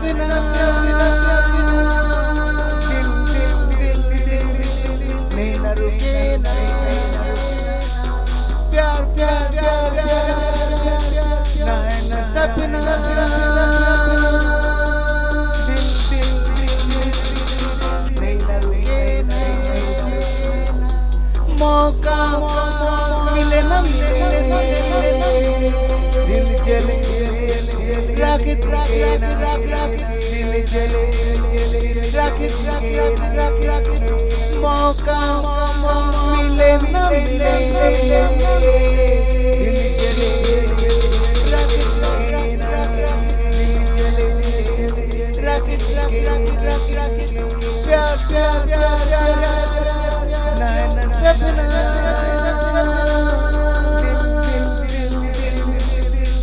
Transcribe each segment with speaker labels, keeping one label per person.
Speaker 1: सपना नहीं न रुके प्यार प्यार प्यार न सपना नहीं न रुके मौका मिले न मिले दिल जले राकेत दिल जले राकेत मौका मिले न मिले दिल जले राकेत प्यार प्यार प्यार नैन सपना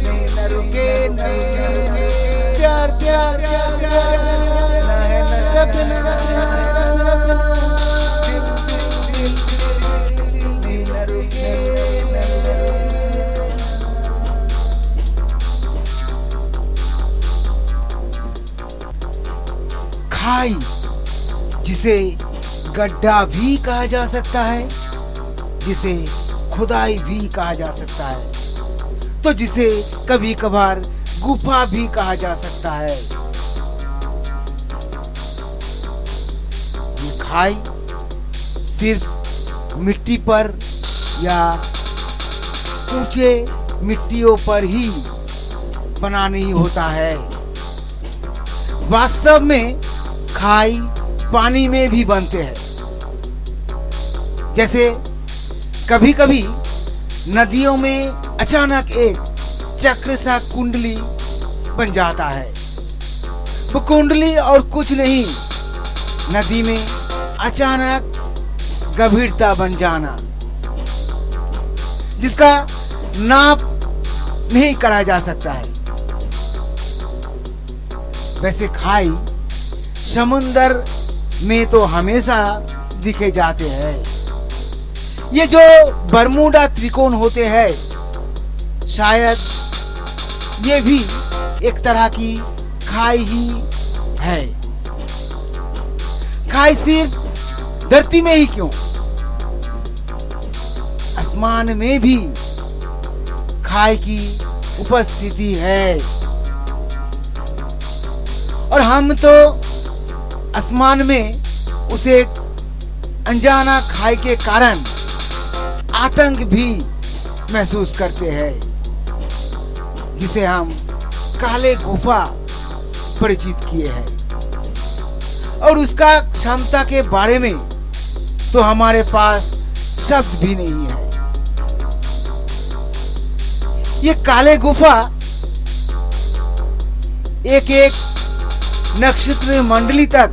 Speaker 1: नहीं न रुके प्यार प्यार नैन सपना नहीं न रुके खाई जिसे गड्ढा भी कहा जा सकता है, जिसे खुदाई भी कहा जा सकता है, तो जिसे कभी कभार गुफा भी कहा जा सकता है। ये खाई सिर्फ मिट्टी पर या ऊंचे मिट्टियों पर ही बना नहीं होता है। वास्तव में खाई पानी में भी बनते हैं। जैसे कभी कभी नदियों में अचानक एक चक्र सा कुंडली बन जाता है। वो कुंडली और कुछ नहीं, नदी में अचानक गंभीरता बन जाना, जिसका नाप नहीं करा जा सकता है। वैसे खाई समुंदर में तो हमेशा दिखे जाते हैं। ये जो बरमूडा त्रिकोण होते हैं, शायद ये भी एक तरह की खाई ही है। खाई सिर्फ धरती में ही क्यों, आसमान में भी खाई की उपस्थिति है। और हम तो आसमान में उसे अनजाना खाई के कारण आतंक भी महसूस करते हैं, जिसे हम काले गुफा परिचित किए हैं। और उसका क्षमता के बारे में तो हमारे पास शब्द भी नहीं है। ये काले गुफा एक एक नक्षत्र मंडली तक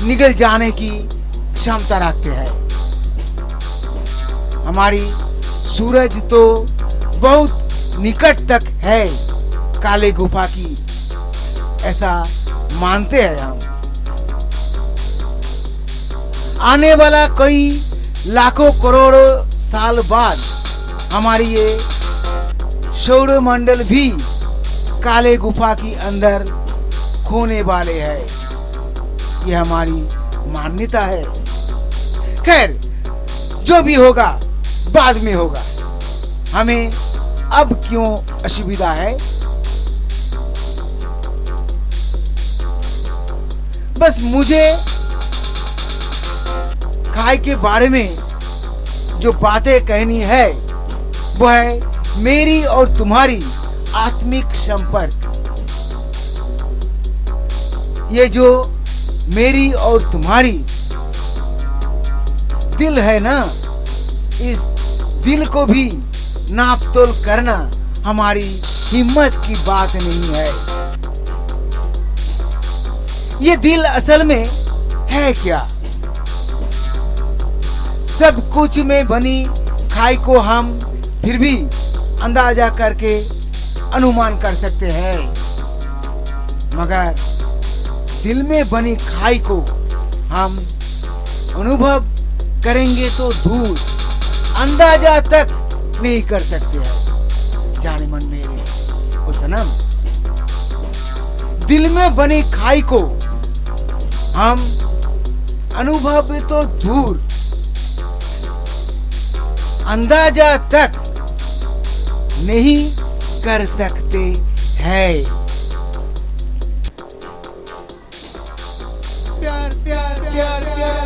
Speaker 1: निगल जाने की क्षमता रखते हैं। हमारी सूरज तो बहुत निकट तक है काले गुफा की, ऐसा मानते हैं हम। आने वाला कई लाखों करोड़ों साल बाद हमारी ये सौर मंडल भी काले गुफा की अंदर खोने वाले हैं। ये हमारी मान्यता है। खैर, जो भी होगा बाद में होगा, हमें अब क्यों असुविधा है। बस मुझे खाई के बारे में जो बातें कहनी है वो है मेरी और तुम्हारी आत्मिक संपर्क। ये जो मेरी और तुम्हारी दिल है ना, इस दिल को भी नाप तोल करना हमारी हिम्मत की बात नहीं है। ये दिल असल में है क्या? सब कुछ में बनी खाई को हम फिर भी अंदाजा करके अनुमान कर सकते हैं, मगर दिल में बनी खाई को हम अनुभव करेंगे तो दूर अंदाजा तक नहीं कर सकते हैं। जाने मन मेरे ओ सनम, दिल में बनी खाई को हम अनुभव तो दूर, अंदाजा तक नहीं कर सकते हैं। प्यार प्यार प्यार प्यार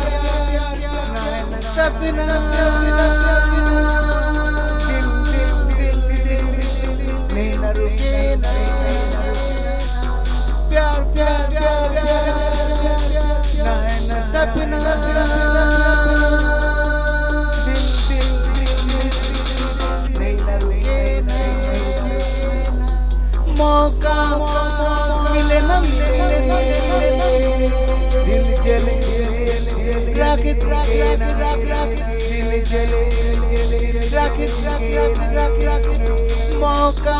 Speaker 1: प्यार सपना, नहीं न रुके प्यार प्यार प्यार प्यार सपना, नहीं न रुके मौका मिले न मिले, दिल जले राख दिल जले राख मौका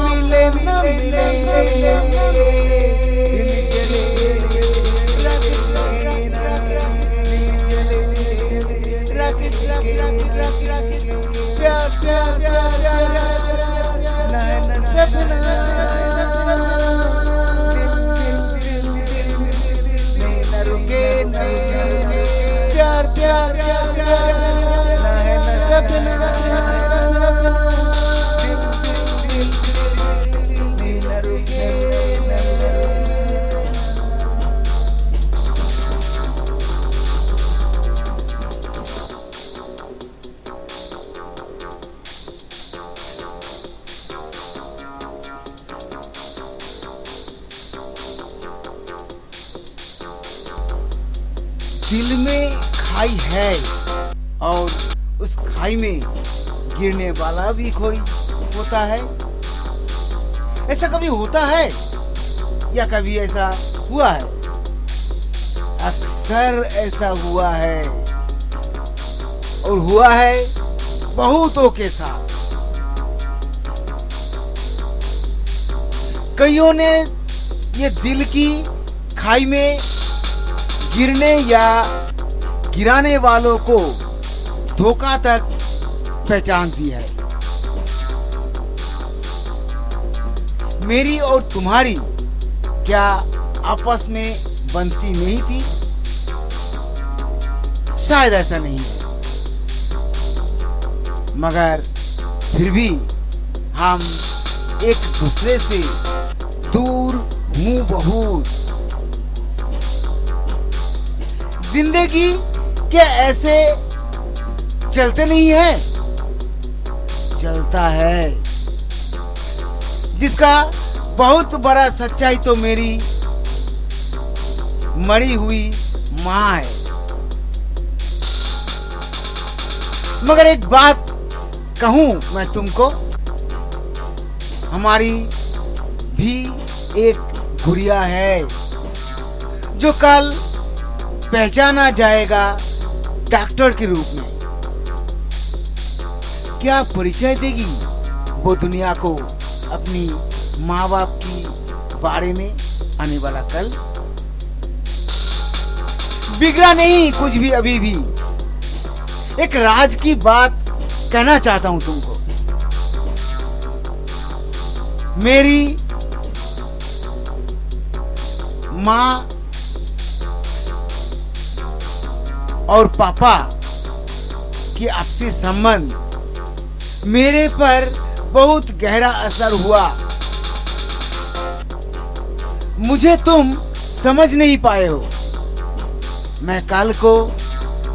Speaker 1: मिले न मिले, दिल जले राख प्यार प्यार प्यार नैन सपना, नहीं न रुके प्यार प्यार प्यार नैन सपना, नहीं न रुके। दिल में खाई है और उस खाई में गिरने वाला भी कोई होता है। ऐसा कभी होता है या कभी ऐसा हुआ है? अक्सर ऐसा हुआ है और हुआ है बहुतों के साथ। कईयों ने ये दिल की खाई में गिरने या गिराने वालों को धोखा तक पहचान दी है। मेरी और तुम्हारी क्या आपस में बनती नहीं थी? शायद ऐसा नहीं है, मगर फिर भी हम एक दूसरे से दूर हूं बहुत। जिंदगी क्या ऐसे चलते नहीं है? चलता है, जिसका बहुत बड़ा सच्चाई तो मेरी मरी हुई माँ है। मगर एक बात कहूं मैं तुमको, हमारी भी एक गुड़िया है जो कल पहचाना जाएगा डॉक्टर के रूप में। क्या परिचय देगी वो दुनिया को अपनी माँ बाप की बारे में आने वाला कल? बिगड़ा नहीं कुछ भी अभी भी। एक राज की बात कहना चाहता हूं तुमको। मेरी माँ और पापा की आपसी संबंध मेरे पर बहुत गहरा असर हुआ। मुझे तुम समझ नहीं पाए हो। मैं कल को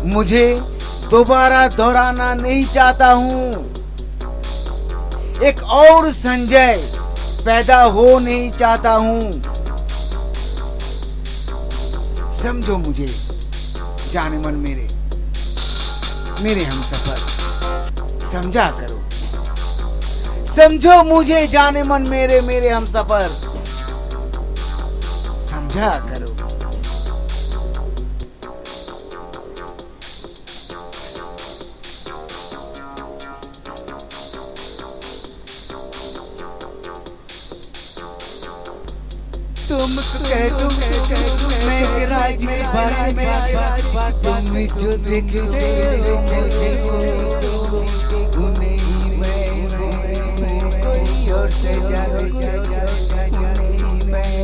Speaker 1: मुझे दोबारा दोहराना नहीं चाहता हूं। एक और संजय पैदा हो नहीं चाहता हूं। समझो मुझे जाने मन मेरे हमसफर, समझा करो। समझो मुझे जाने मन मेरे हमसफर, समझा करो। तुम मैं राज में बात में तुम जो देखते हो मुझे उन्हें मैं कोई और से जाने उन्हें मैं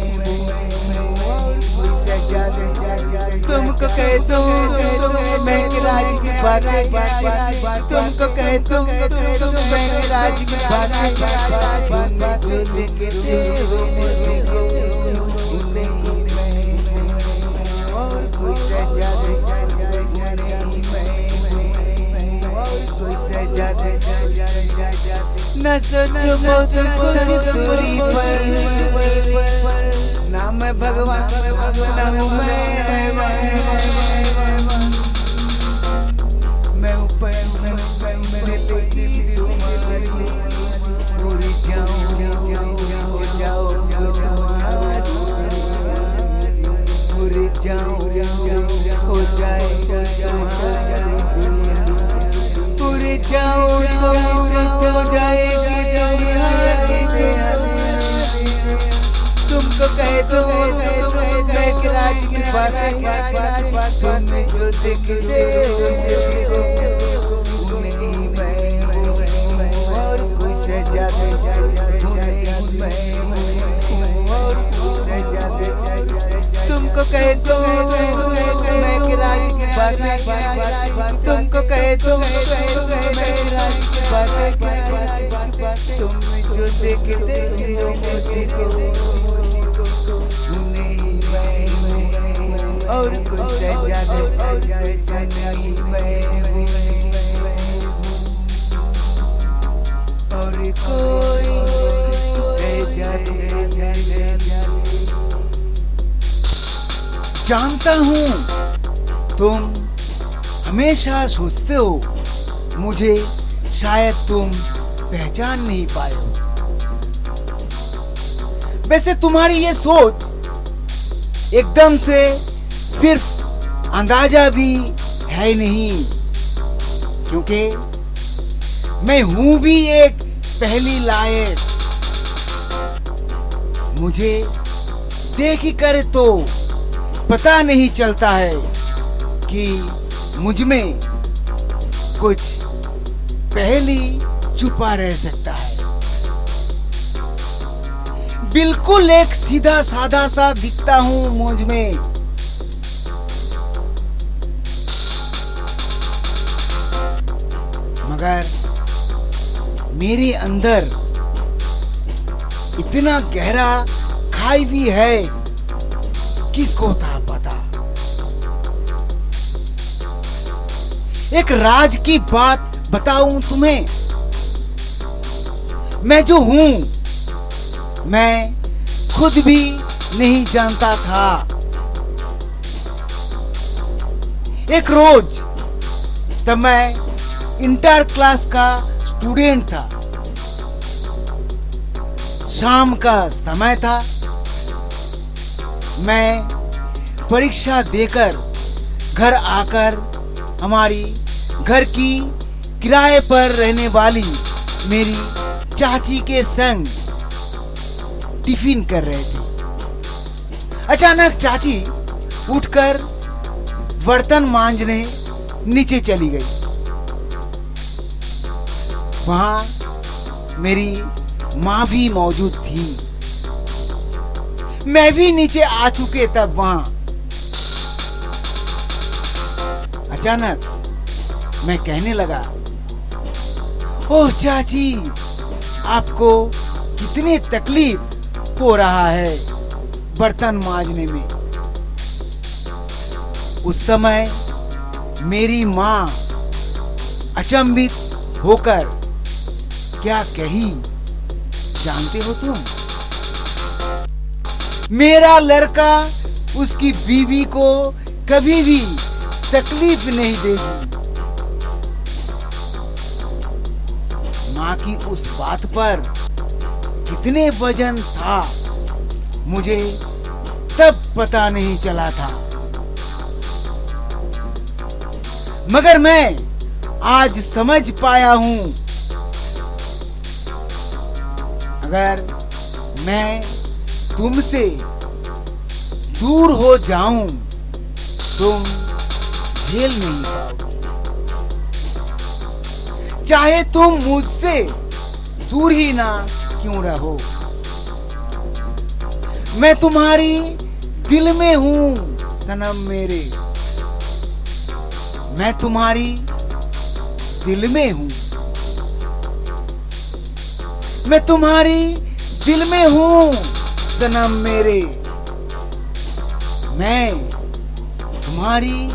Speaker 1: तुमको कह दूं मैं राज की बातें, तुमको कह दूं मैं राज की बातें, तुम जो देखते हो मुझको नहीं मैं, और कोई सजा दे नहीं मैं, और कोई सजा दे न सोचो मौत कुछ दूरी पर, ना मैं भगवान ना हूँ मैं ऊपर मेरे दिल उड़ जाऊं हो जाओ उड़ जाऊं हो जाए उड़ जाऊं तो हो जाएगी तुमको कह दो मैं राज की बातें, तुम जो देखते हो नहीं मैं, और कोई सजा दे मैं, और कोई सजा दे तुमको कह दो मैं राज की बातें, तुमको कह दो मैं राज की बातें, तुम जो देखते हो मुझको नहीं मैं, और कोई सजा नहीं मैं, और कोई सजा। जानता हूँ तुम हमेशा सोचते हो मुझे शायद तुम पहचान नहीं पाए हो। वैसे तुम्हारी ये सोच एकदम से सिर्फ अंदाजा भी है नहीं, क्योंकि मैं हूं भी एक पहली लायक। मुझे देख कर तो पता नहीं चलता है कि मुझ में कुछ पहली छुपा रह सकता है। बिल्कुल एक सीधा साधा सा दिखता हूं मुझ में, मगर मेरे अंदर इतना गहरा खाई भी है, किसको था पता। एक राज की बात बताऊं तुम्हें, मैं जो हूं मैं खुद भी नहीं जानता था। एक रोज तब मैं इंटर क्लास का स्टूडेंट था, शाम का समय था। मैं परीक्षा देकर घर आकर हमारी घर की किराए पर रहने वाली मेरी चाची के संग टिफिन कर रहे थे। अचानक चाची उठकर बर्तन मांजने नीचे चली गई। वहां मेरी माँ भी मौजूद थी। मैं भी नीचे आ चुके तब वहां अचानक मैं कहने लगा, ओह चाची, आपको कितनी तकलीफ हो रहा है बर्तन मांजने में। उस समय मेरी माँ अचंभित होकर क्या कही जानते हो तुम? मेरा लड़का उसकी बीवी को कभी भी तकलीफ नहीं देगी। माँ की उस बात पर कितने वजन था मुझे तब पता नहीं चला था, मगर मैं आज समझ पाया हूं। अगर मैं तुमसे दूर हो जाऊं तुम झेल नहीं पाओगे, चाहे तुम मुझसे दूर ही ना क्यों रहो। मैं तुम्हारी दिल में हूं सनम मेरे, मैं तुम्हारी दिल में हूँ, मैं तुम्हारी दिल में हूँ सनम मेरे, मैं तुम्हारी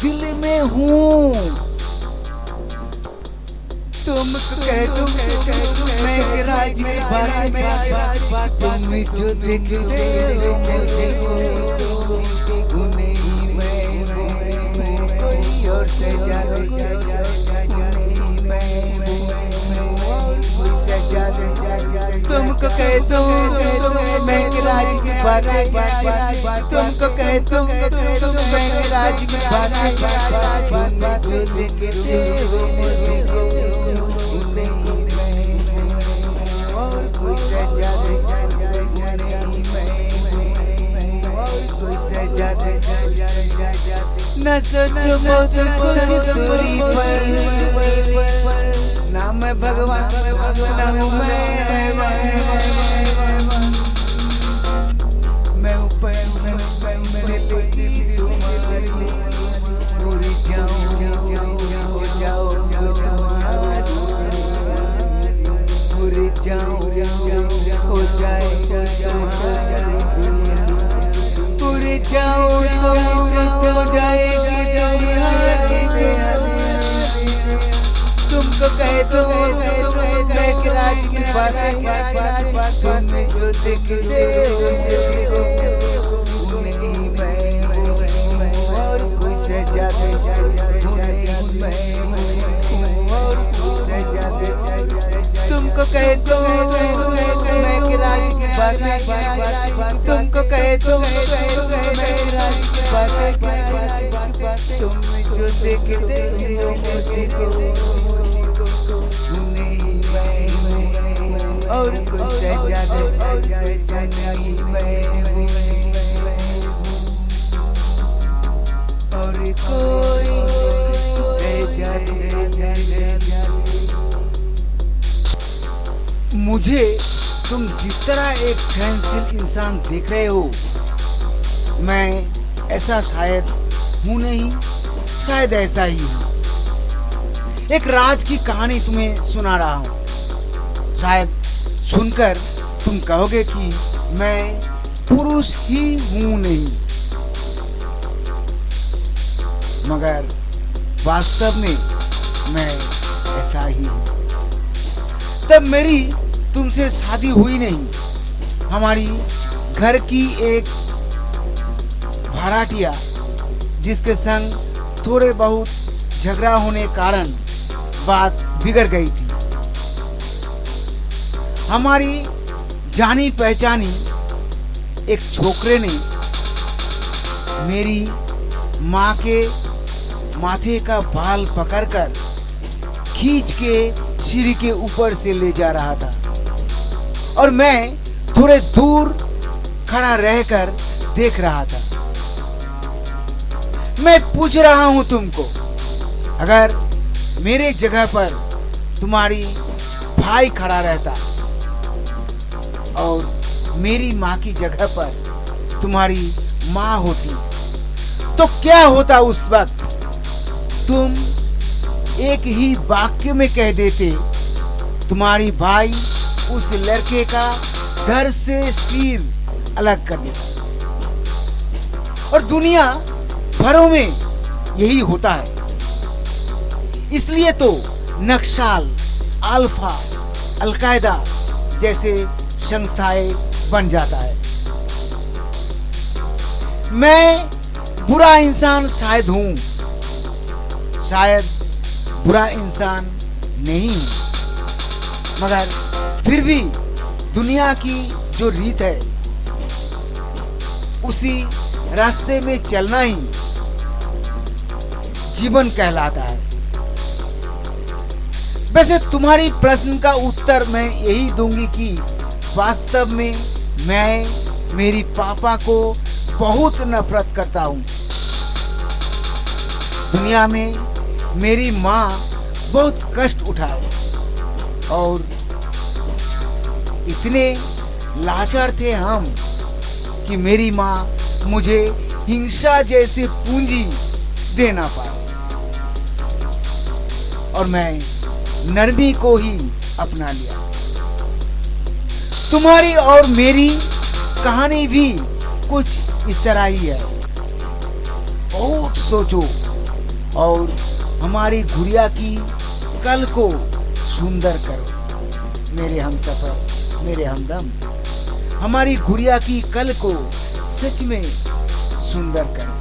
Speaker 1: दिल में हूँ। तुम मैं राज में बात तुम जो देखते हो उन्हें मैं कोई और से तुमको कह दूं मैं राज की बातें, तुमको कह दूं मैं राज की बातें जो देखते हो न सोचो बहुत कुछ दूरी पर, ना मैं भगवान ना हूँ मैं ऊपर उड़ जाऊँ हो जाओ उड़ जाऊँ हो जाए उड़ जाऊँ हो जाएगी तुमको कह दो मैं राज की बातें तुम जो देखते हो उन्हीं मैं और कोई सजा दे और कोई सजा दे तुमको कह दो मैं राज की बातें तुमको कह दो मैं राज की बातें तुम जो देखते हो और कोई सजा नहीं मैं और कोई मुझे तुम जिस तरह एक सहनशील इंसान देख रहे हो, मैं ऐसा शायद हूँ नहीं, शायद ऐसा ही हूँ। एक राज की कहानी तुम्हें सुना रहा हूँ, शायद सुनकर तुम कहोगे कि मैं पुरुष ही हूँ नहीं, मगर वास्तव में मैं ऐसा ही हूँ। तब मेरी तुमसे शादी हुई नहीं, हमारी घर की एक भाड़ाटिया जिसके संग थोड़े बहुत झगड़ा होने कारण बात बिगड़ गई थी। हमारी जानी पहचानी एक छोकरे ने मेरी माँ के माथे का बाल पकड़कर खींच के सीढ़ी के ऊपर से ले जा रहा था और मैं थोड़े दूर खड़ा रहकर देख रहा था। मैं पूछ रहा हूं तुमको, अगर मेरे जगह पर तुम्हारी भाई खड़ा रहता और मेरी माँ की जगह पर तुम्हारी माँ होती तो क्या होता उस वक्त? तुम एक ही वाक्य में कह देते, तुम्हारी भाई उस लड़के का धड़ से सिर अलग कर देता। और दुनिया भरों में यही होता है। इसलिए तो नक्सल, अल्फा, अलकायदा जैसे संस्थाएं बन जाता है। मैं बुरा इंसान शायद हूं, शायद बुरा इंसान नहीं हूं, मगर फिर भी दुनिया की जो रीत है उसी रास्ते में चलना ही जीवन कहलाता है। वैसे तुम्हारी प्रश्न का उत्तर मैं यही दूंगी कि वास्तव में मैं मेरी पापा को बहुत नफरत करता हूँ। दुनिया में मेरी माँ बहुत कष्ट उठाए और इतने लाचार थे हम कि मेरी माँ मुझे हिंसा जैसी पूंजी दे ना पाए। और मैं नरमी को ही अपना लिया। तुम्हारी और मेरी कहानी भी कुछ इस तरह ही है। बहुत सोचो और हमारी गुड़िया की कल को सुंदर करो मेरे हमसफर, मेरे हमदम। हमारी गुड़िया की कल को सच में सुंदर करो।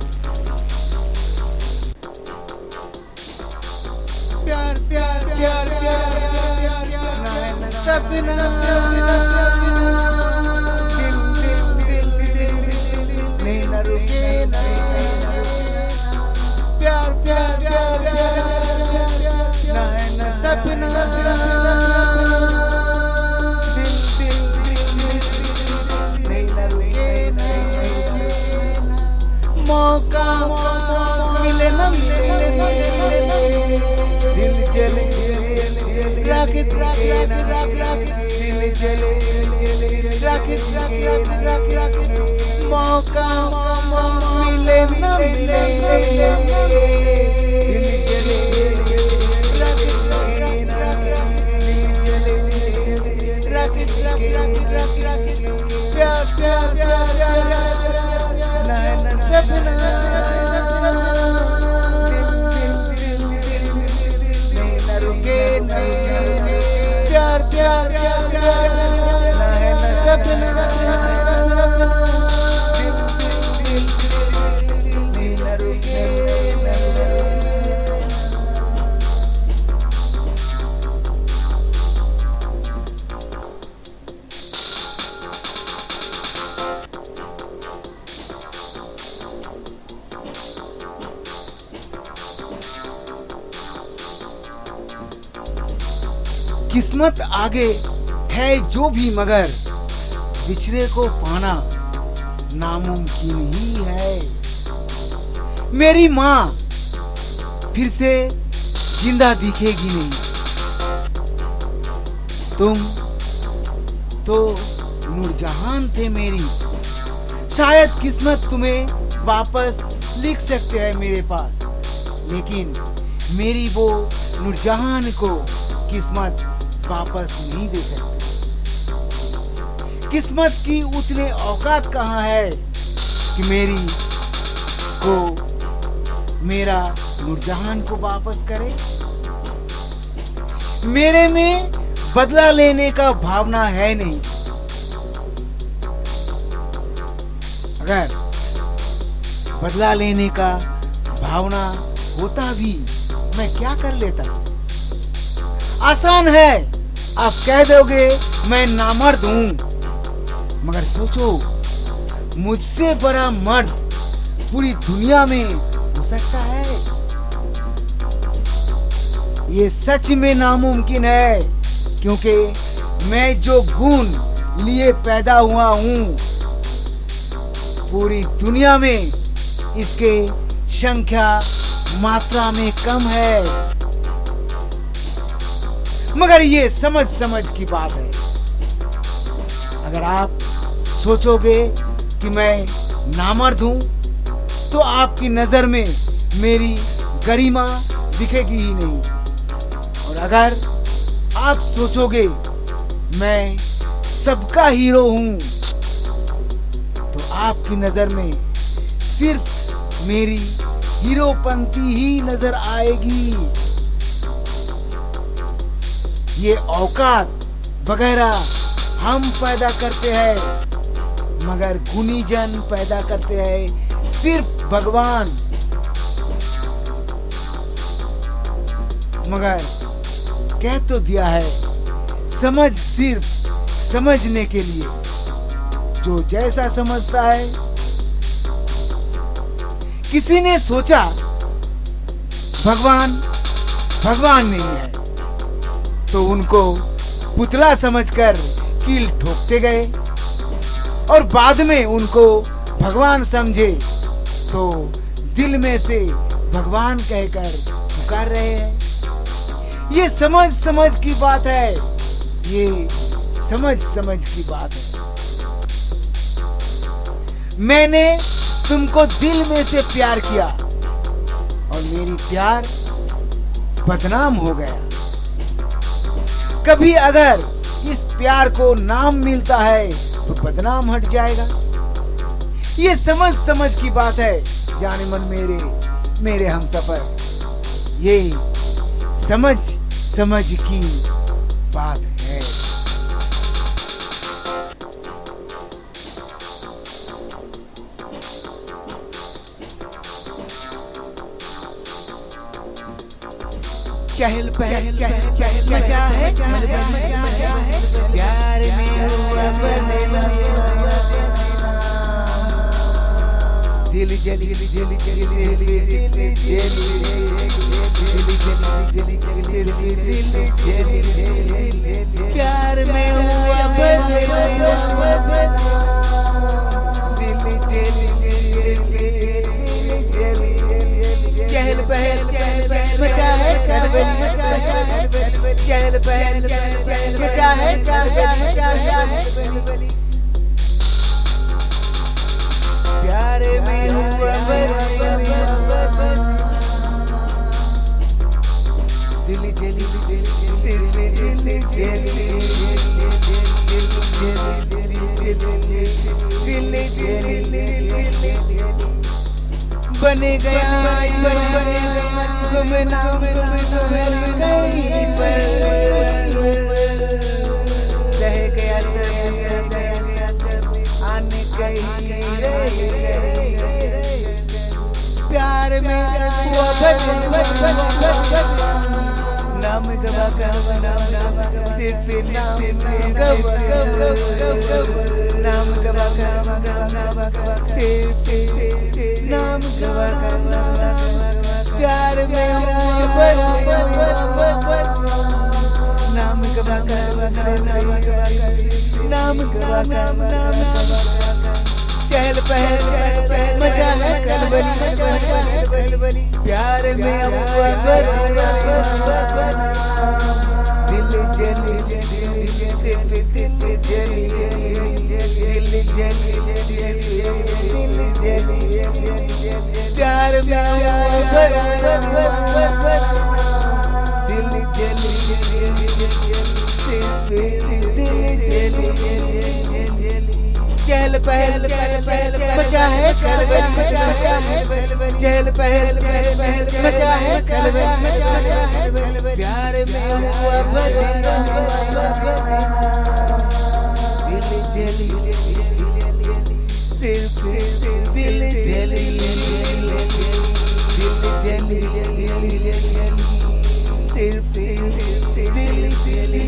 Speaker 1: प्यार प्यार प्यार प्यार सपना नहीं न रुके प्यार प्यार प्यार सपना नहीं न रुके मौका मिले न मिले दिल जले राकेत दिल जले राकेत मौका मिले न मिले दिल जले राकेत प्यार प्यार नैन सपना प्यार प्यार नैन सपना किस्मत आगे है जो भी मगर बिछड़े को पाना नामुमकिन ही है। मेरी माँ फिर से जिंदा दिखेगी नहीं। तुम तो नूरजहान थे मेरी। शायद किस्मत तुम्हें वापस लिख सकते हैं मेरे पास, लेकिन मेरी वो नूरजहान को किस्मत वापस नहीं दे सकती। किस्मत की उतने औकात कहाँ है कि मेरी को मेरा नूरजहान को वापस करे। मेरे में बदला लेने का भावना है नहीं। अगर बदला लेने का भावना होता भी मैं क्या कर लेता। आसान है, आप कह दोगे मैं नामर्द हूं, मगर सोचो मुझसे बड़ा मर्द पूरी दुनिया में हो सकता है। ये सच में नामुमकिन है, क्योंकि मैं जो गुण लिए पैदा हुआ हूं पूरी दुनिया में इसके संख्या मात्रा में कम है। मगर ये समझ की बात है। अगर आप सोचोगे कि मैं नामर्द हूं तो आपकी नजर में मेरी गरिमा दिखेगी ही नहीं। और अगर आप सोचोगे मैं सबका हीरो हूं तो आपकी नजर में सिर्फ मेरी हीरोपंती ही नजर आएगी। ये औकात वगैरह हम पैदा करते हैं, मगर गुणीजन पैदा करते हैं सिर्फ भगवान। मगर कह तो दिया है समझ सिर्फ समझने के लिए, जो जैसा समझता है। किसी ने सोचा भगवान नहीं है तो उनको पुतला समझकर कील ठोकते गए, और बाद में उनको भगवान समझे तो दिल में से भगवान कहकर पुकार रहे हैं। ये समझ की बात है, ये समझ की बात है। मैंने तुमको दिल में से प्यार किया और मेरी प्यार बदनाम हो गया। कभी अगर इस प्यार को नाम मिलता है तो बदनाम हट जाएगा। ये समझ समझ की बात है जाने मन मेरे हमसफर, ये समझ समझ की बात है। चहल पहल मचा है, प्यार में हुआ बदला, दिल जली जली जली प्यार में हुआ बदला, दिल जली चहल पहल मचा है, चहल पहल मचा है, प्यार में हुआ दिल जली बन गया गुमनाम कहीं पर, रह गया आने कहीं प्यार में नाम गवा सिर्फ नाम गवा सिर्फ नाम गवा प्यार में नाम गवा नाम गवा चहल पहल मचा है कलबली, प्यार में दिल जली प्यार में दिल जली चहल पहल मचा है चहल पहल मचा है प्यार में हुआ दिल जली सिर्फ दिल जली सिर्फ दिल जली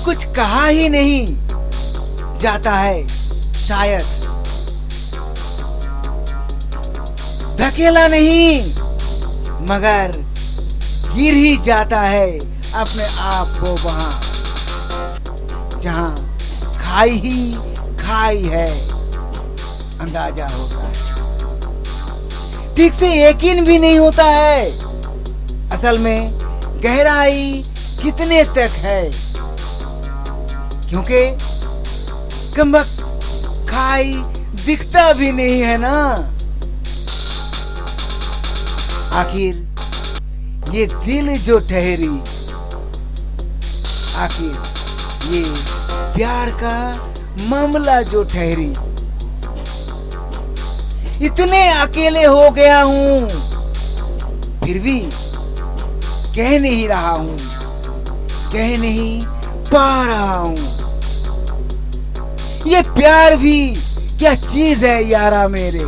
Speaker 1: कुछ कहा ही नहीं जाता है शायद, धकेला नहीं मगर गिर ही जाता है अपने आप को वहां जहां खाई ही खाई है, अंदाजा होता है। ठीक से यकीन भी नहीं होता है असल में गहराई कितने तक है, क्योंकि कमबख्त खाई दिखता भी नहीं है ना। आखिर ये दिल जो ठहरी, आखिर ये प्यार का मामला जो ठहरी, इतने अकेले हो गया हूं फिर भी कह नहीं रहा हूं, कह नहीं पा रहा हूं। ये प्यार भी क्या चीज है यारा मेरे,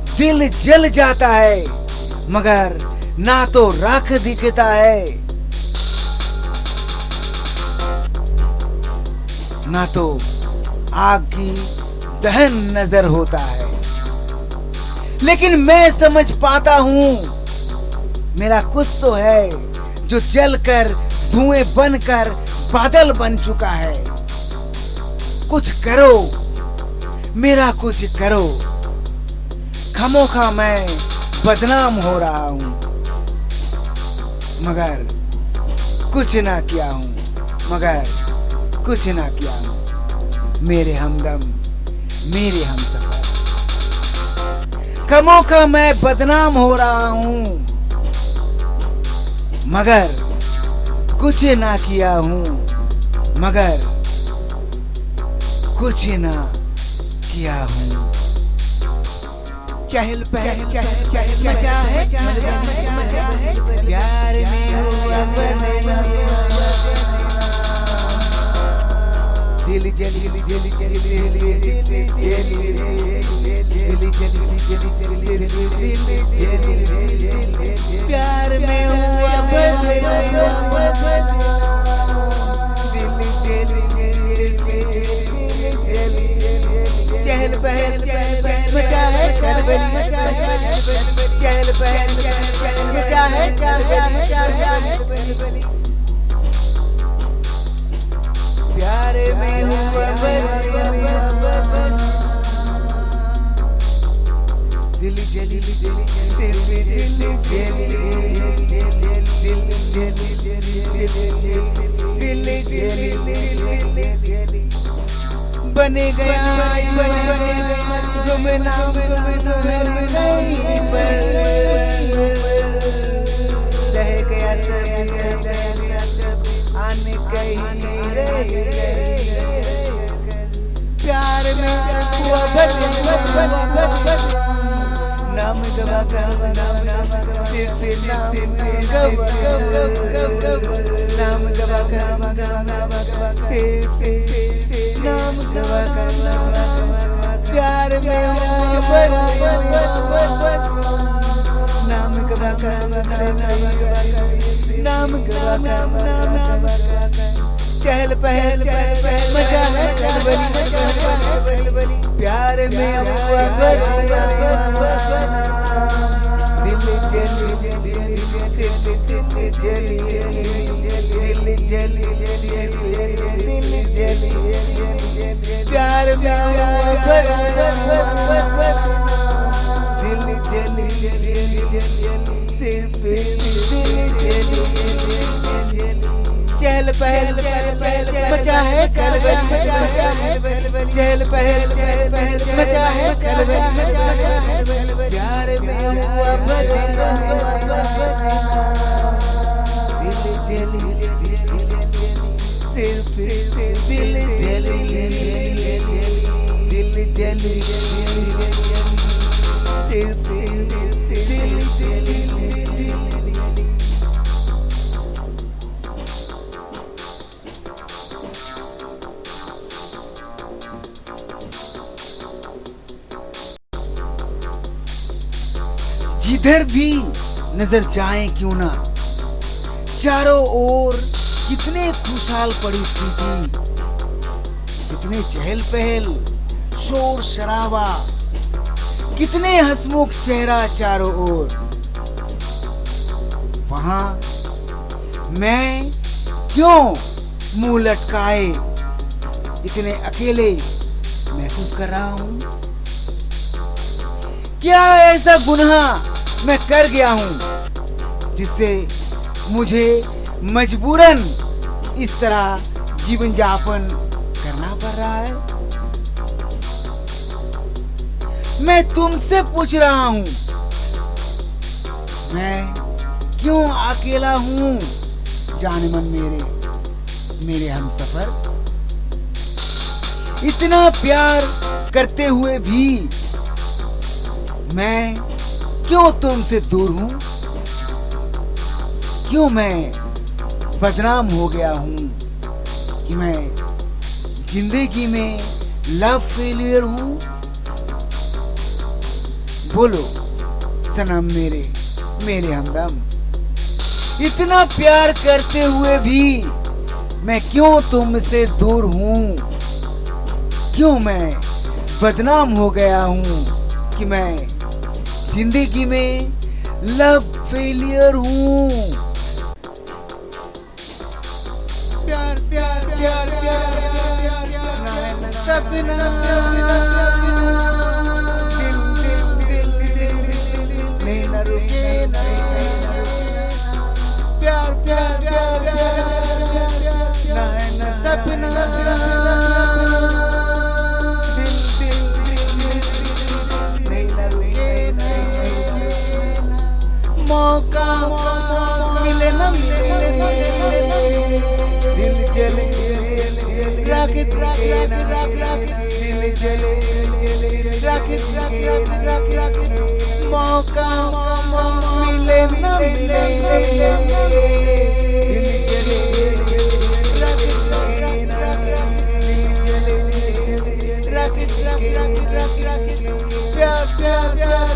Speaker 1: दिल जल जाता है मगर ना तो राख दिखता है ना तो आग की दहन नजर होता है। लेकिन मैं समझ पाता हूं मेरा कुछ तो है जो जलकर धुएं बनकर बादल बन चुका है। कुछ करो मेरा कुछ करो, खामोखा मैं बदनाम हो रहा हूं मगर कुछ ना किया हूं, मगर कुछ ना किया हूं। मेरे हमदम मेरे हमसफर, कमों का मैं बदनाम हो रहा हूँ, मगर कुछ ना किया हूँ, मगर कुछ ना किया हूँ। चहल पहल मचा है, प्यार में हुआ बदनाम, दिल जली जली जली प्यार में हुआ चहल पहल मचा है, चहल पहल मचा है, प्यार में हुआ दिल जली बने गया गुमनाम नहीं पर रह गया सब आने कहीं प्यार में हुआ नाम गवा सिर्फ नाम गवा सिर्फ नाम गवा प्यार में नाम गवा नाम गवा चहल पहल मचा है, प्यार में दिल जली प्यार में दिल जली चहल पहल मचा है, चहल पहल मचा है, प्यार में हुआ दिल जली सिर्फ दिल जली सिर्फ दिल जली। जिधर भी नजर जाए क्यों ना, चारों ओर कितने खुशहाल परिस्थिति, कितने चहल पहल, शोर शराबा, कितने हंसमुख चेहरा चारों ओर। वहां मैं क्यों मुंह लटकाए इतने अकेले महसूस कर रहा हूं? क्या ऐसा गुनाह मैं कर गया हूं जिससे मुझे मजबूरन इस तरह जीवन यापन करना पड़ रहा है? मैं तुमसे पूछ रहा हूं, मैं क्यों अकेला हूं जाने मन मेरे हमसफर? इतना प्यार करते हुए भी मैं क्यों तुमसे दूर हूं? क्यों मैं बदनाम हो गया हूं कि मैं जिंदगी में लव फेलियर हूं? बोलो सनम मेरे हमदम, इतना प्यार करते हुए भी मैं क्यों तुमसे दूर हूं? क्यों मैं बदनाम हो गया हूं कि मैं जिंदगी में लव फेलियर हूं? प्यार प्यार प्यार प्यार सपना नहीं न रुके प्यार प्यार प्यार न सपना नहीं न रुके मौका मिले न मिले प्यार प्यार प्यार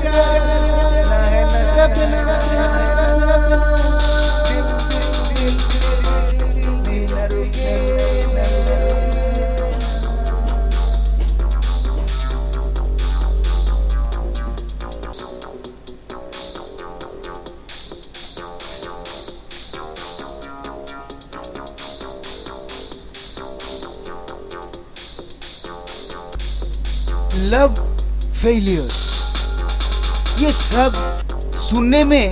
Speaker 1: प्यार लव फेलियर, ये शब्द सुनने में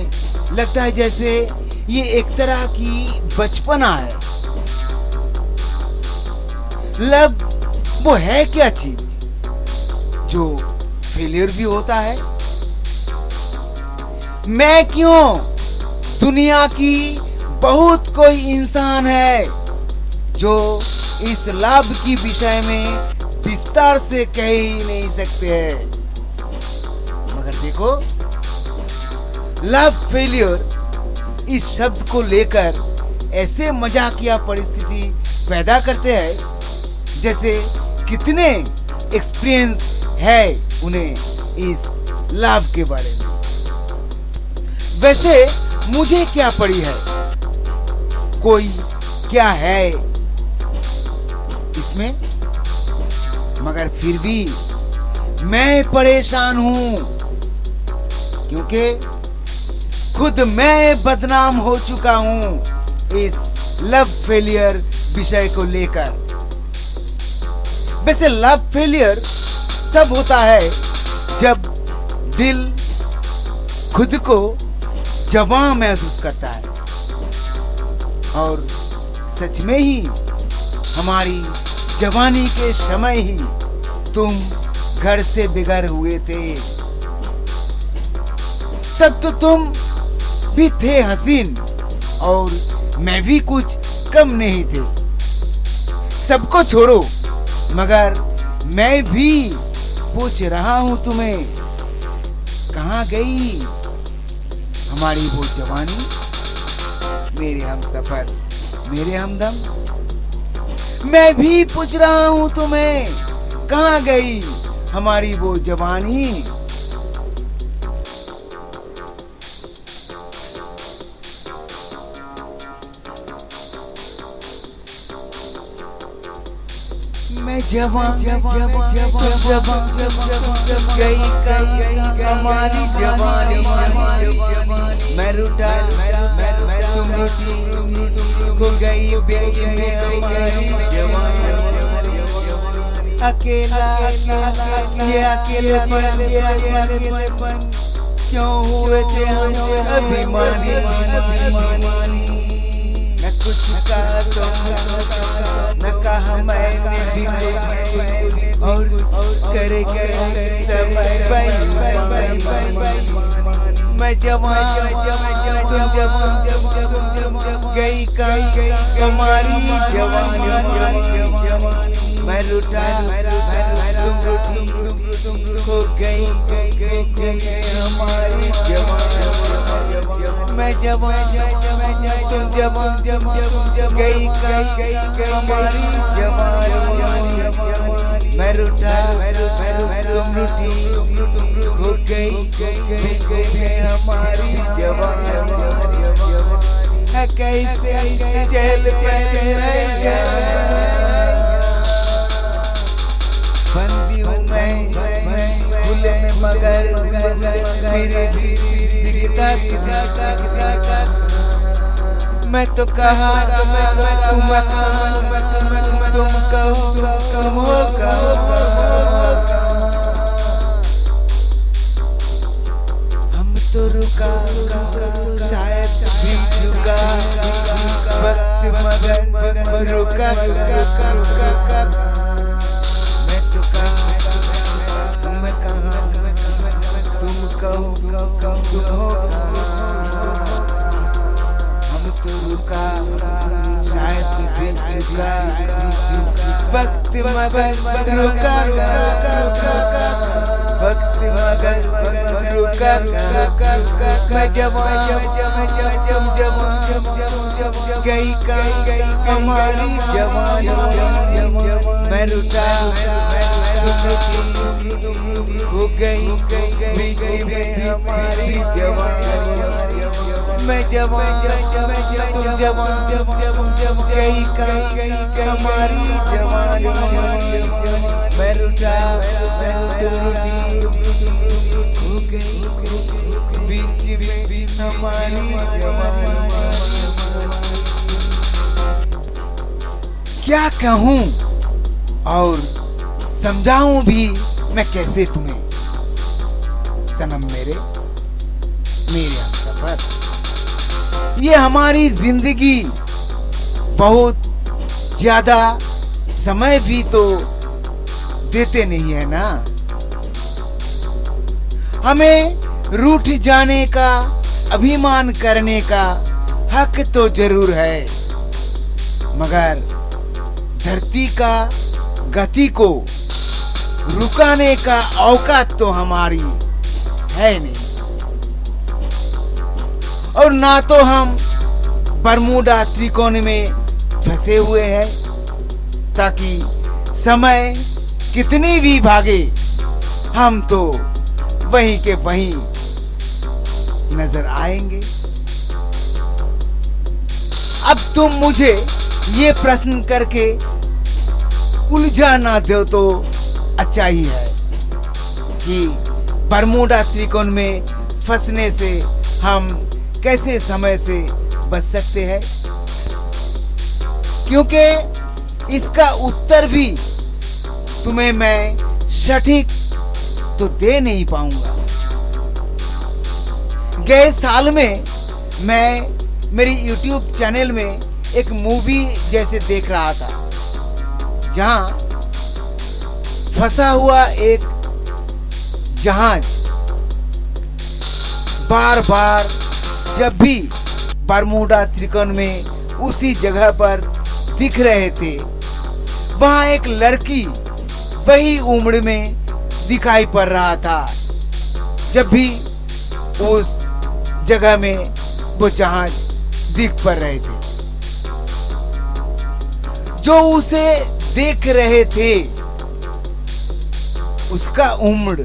Speaker 1: लगता है जैसे ये एक तरह की बचपना है। लव वो है क्या चीज जो फेलियर भी होता है? मैं क्यों, दुनिया की बहुत कोई इंसान है जो इस लव की विषय में विस्तार से कह ही नहीं सकते हैं। मगर देखो, लव फेलियर इस शब्द को लेकर ऐसे मजाकिया परिस्थिति पैदा करते हैं जैसे कितने एक्सपीरियंस है उन्हें इस लव के बारे में। वैसे मुझे क्या पड़ी है, कोई क्या है इसमें, मगर फिर भी मैं परेशान हूं क्योंकि खुद मैं बदनाम हो चुका हूं इस लव फेलियर विषय को लेकर। वैसे लव फेलियर तब होता है जब दिल खुद को जवां महसूस करता है और सच में ही हमारी जवानी के समय ही तुम घर से बिगड़ हुए थे। तब तो तुम भी थे हसीन और मैं भी कुछ कम नहीं थे। सबको छोड़ो, मगर मैं भी पूछ रहा हूं तुम्हें, कहां गई हमारी वो जवानी, मेरे हमसफर, मेरे हमदम। मैं भी पूछ रहा हूं तुम्हें, कहां गई हमारी वो जवानी। मैं जवान गई हमारी जवानी, मैं रूठा तुम रूठी खो गई बीच में हमारी जवानी। अकेला ये अकेलेपन क्यों हुए थे हमसे अभिमानी। न कुछ कहा तो न कहा मैंने भी और करे समय मैं जवान तुम जब गई का हमारी जवानी। मैं रूठा तुम रूठी खो गई हमारी जवानी। मैं जवान तुम जब गई हमारी जवानी। मैं रूठा तुम रूठी खो गई हमारी जवानी। कैसे चल बंदी हूँ मैं खुले में मगर फिर भी दिखता मैं तो कहा तुम कहो तुम हो हम तो रुका शायद भी झुका वक्त मगर रुका मैं तो कहा मैं कहा मगर रुका वक्त मगर रुका मैं जवान गई हमारी जवानी मैं रुका हो गई हमारी जवानी मैं जवान तुम जवान गई हमारी जवानी मैं रुका तुम रुठी हो गई बीच में हमारी जवानी। क्या कहूँ और समझाऊं भी मैं कैसे तुम्हें सनम मेरे हमसफर। ये हमारी जिंदगी बहुत ज्यादा समय भी तो देते नहीं है ना। हमें रूठ जाने का अभिमान करने का हक तो जरूर है, मगर धरती का गति को रुकाने का औकात तो हमारी है नहीं। और ना तो हम बरमूडा त्रिकोण में फंसे हुए हैं ताकि समय कितनी भी भागे हम तो वहीं के वहीं नजर आएंगे। अब तुम मुझे ये प्रश्न करके उलझा ना दो तो अच्छा ही है कि बरमूडा त्रिकोण में फंसने से हम कैसे समय से बच सकते हैं, क्योंकि इसका उत्तर भी तुम्हें मैं सटीक तो दे नहीं पाऊंगा। गए साल में मैं मेरी YouTube चैनल में एक मूवी जैसे देख रहा था, जहां फंसा हुआ एक जहाज बार बार जब भी बरमूडा त्रिकोण में उसी जगह पर दिख रहे थे, वहां एक लड़की वही उम्र में दिखाई पड़ रहा था जब भी उस जगह में वो जहाज दिख पड़ रहे थे। जो उसे देख रहे थे उसका उम्र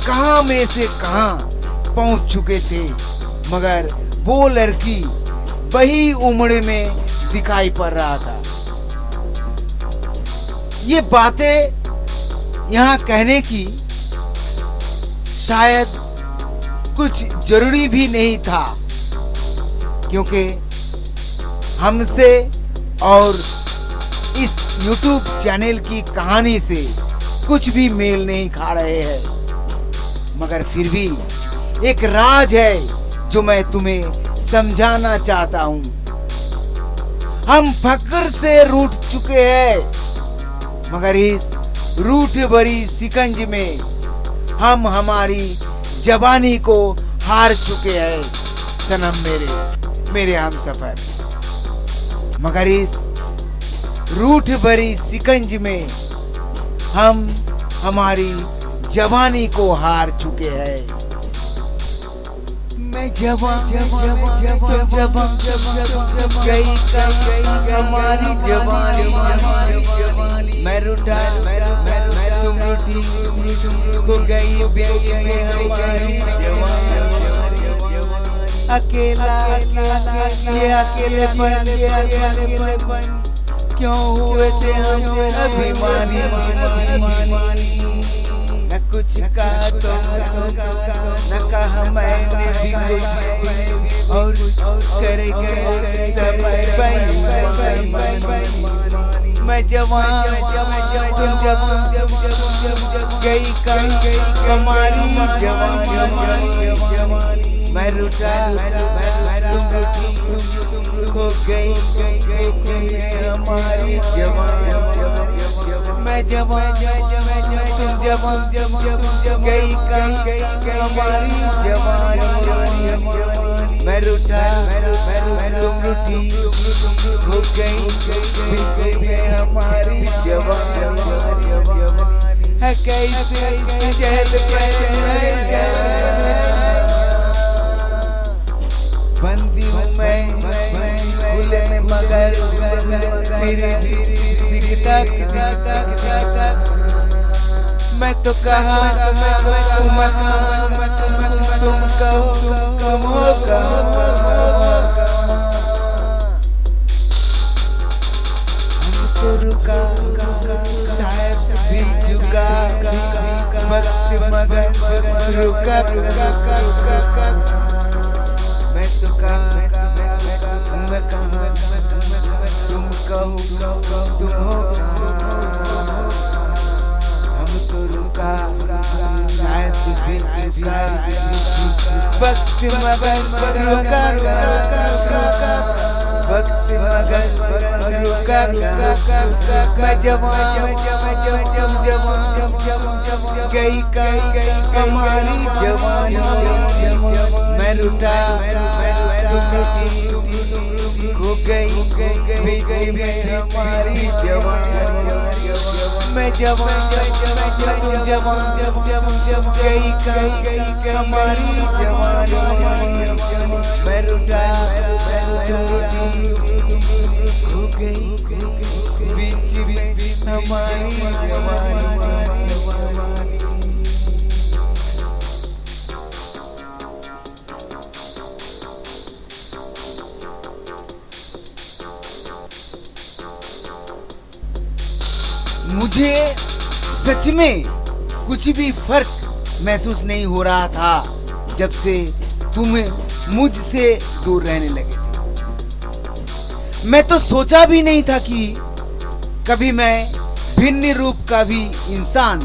Speaker 1: कहां में से कहां पहुंच चुके थे, मगर वो लड़की वही उम्र में दिखाई पड़ रहा था। ये बातें यहाँ कहने की शायद कुछ जरूरी भी नहीं था, क्योंकि हमसे और इस YouTube चैनल की कहानी से कुछ भी मेल नहीं खा रहे हैं, मगर फिर भी एक राज है जो मैं तुम्हें समझाना चाहता हूं। हम फक्र से रूठ चुके हैं, मगर इस रूठ भरी शिकंज में हम हमारी जवानी को हार चुके हैं सनम मेरे हमसफर। मगर इस रूठ भरी शिकंज में हम हमारी जवानी को हार चुके हैं। मैं जवान गई हमारी जवानी मैं रूठा तुम रूठी हो गई हमारी जवानी। अकेला ये अकेलेपन क्यों हुए थे हम अभिमानी। न कुछ कहा तो न कहा मैंने भी और कर गए सब बेईमानी। मैं जवान तुम जब गई हमारी जवानी मैं रूठा तुम रूठी हो गई हमारी जवानी। मैं जवान तुम जब गई हमारी जवानी। मैं रूठा तुम रूठी हो गई है हमारी जवानी है कैसे चहल बंदी हूँ मैं खुले में मगर फिर दिखता मैं तो कहा तुम कहो तुम हो हमको रुका शायद भी झुका वक्त मगर रुका मैं तो कहा मैं कहा तुम कहो तुम हो हम तो रुका शायद भी झुका वक्त मगर रुका वक्त मगर रुका मैं जवान गई हमारी जवानी मैं रूठा तुम रूठी हो गई हमारी जवानी मैं जवान तुम जवान गई हमारी जवानी मैं रूठा तुम रूठी हो गई बीच हमारी जवानी मुझे सच में कुछ भी फर्क महसूस नहीं हो रहा था जब से तुम्हें मुझसे दूर रहने लगे थे। मैं तो सोचा भी नहीं था कि कभी मैं भिन्न रूप का भी इंसान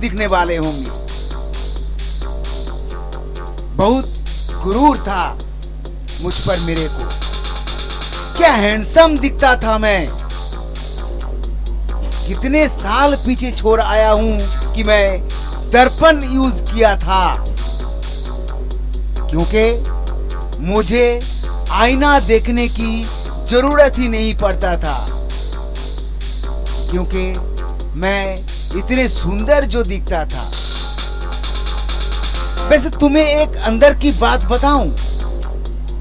Speaker 1: दिखने वाले होंगे। बहुत गुरूर था मुझ पर मेरे को, क्या हैंडसम दिखता था मैं। कितने साल पीछे छोड़ आया हूं कि मैं दर्पण यूज किया था, क्योंकि मुझे आईना देखने की जरूरत ही नहीं पड़ता था, क्योंकि मैं इतने सुंदर जो दिखता था। वैसे तुम्हें एक अंदर की बात बताऊं,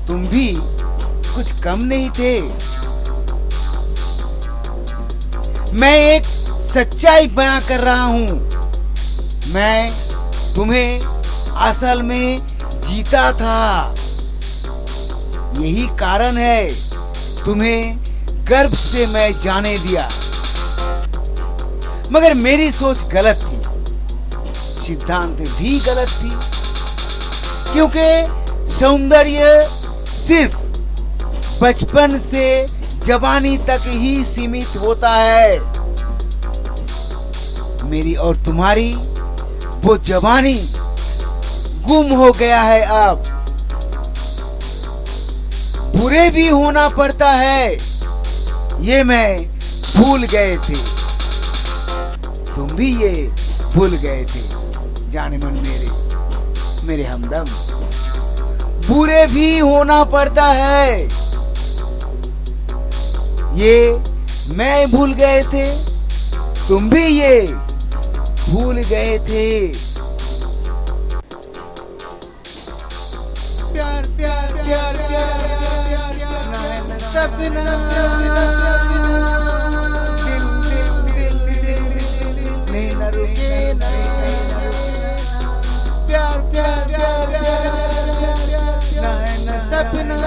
Speaker 1: तुम भी कुछ कम नहीं थे। मैं एक सच्चाई बयां कर रहा हूं, मैं तुम्हें असल में जीता था। यही कारण है तुम्हें गर्भ से मैं जाने दिया। मगर मेरी सोच गलत थी, सिद्धांत भी गलत थी, क्योंकि सौंदर्य सिर्फ बचपन से जवानी तक ही सीमित होता है। मेरी और तुम्हारी वो जवानी गुम हो गया है अब। बुरे भी होना पड़ता है, ये मैं भूल गए थे, तुम भी ये भूल गए थे जाने मन मेरे हमदम। बुरे भी होना पड़ता है, ये मैं भूल गए थे, तुम भी ये भूल गए थे। प्यार प्यार प्यार प्यार सपना दिल न रुके ना। प्यार प्यार प्यार प्यार सपना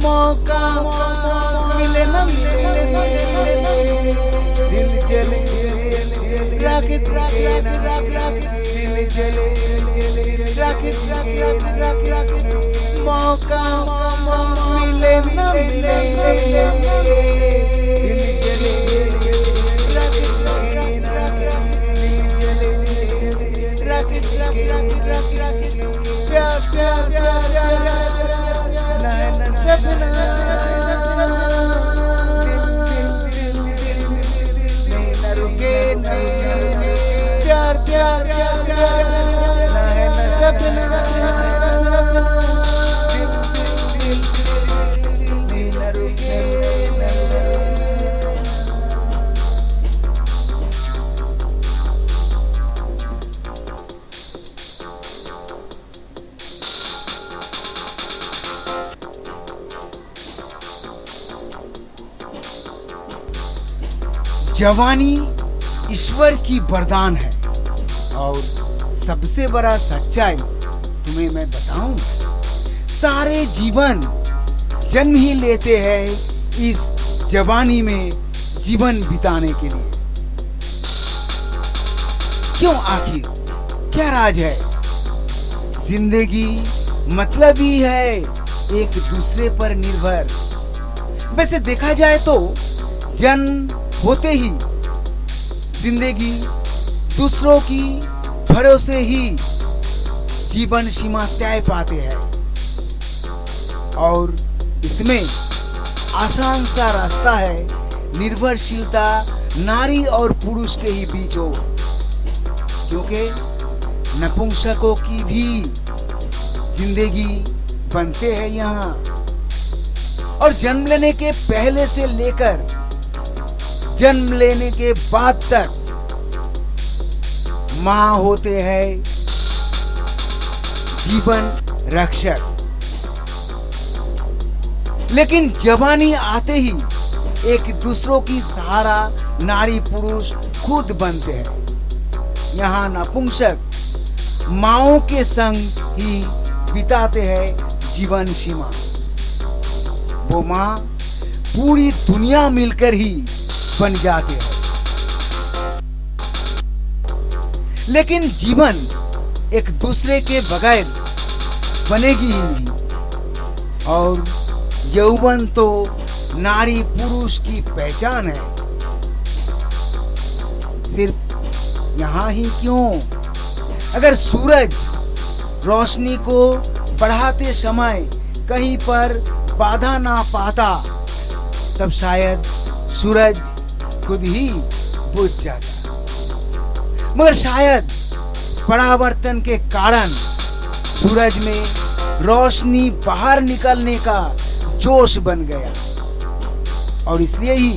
Speaker 1: मौका मिले न मिले दिल जले राख दिल जले राख मौका मिले न मिले दिल जले राख प्यार प्यार प्यार सपना नहीं न रुके। जवानी ईश्वर की वरदान है और सबसे बड़ा सच्चाई तुम्हें मैं बताऊं, सारे जीवन जन्म ही लेते हैं इस जवानी में जीवन बिताने के लिए। क्यों, आखिर क्या राज है? जिंदगी मतलब ही है एक दूसरे पर निर्भर। वैसे देखा जाए तो जन्म होते ही जिंदगी दूसरों की भरोसे ही जीवन सीमा तय पाते हैं और इसमें आसान सा रास्ता है, निर्भरशीलता नारी और पुरुष के ही बीच हो, क्योंकि नपुंसकों की भी जिंदगी बनते हैं यहाँ। और जन्म लेने के पहले से लेकर जन्म लेने के बाद तक माँ होते हैं जीवन रक्षक। लेकिन जवानी आते ही एक दूसरों की सहारा नारी पुरुष खुद बनते हैं। यहाँ नपुंसक माओं के संग ही बिताते हैं जीवन सीमा। वो माँ पूरी दुनिया मिलकर ही बन जाते हैं। लेकिन जीवन एक दूसरे के बगैर बनेगी ही नहीं और यौवन तो नारी पुरुष की पहचान है। सिर्फ यहाँ ही क्यों, अगर सूरज रोशनी को बढ़ाते समय कहीं पर बाधा ना पाता तब शायद सूरज खुद ही बुझ जाता। मगर शायद परावर्तन के कारण सूरज में रोशनी बाहर निकलने का जोश बन गया और इसलिए ही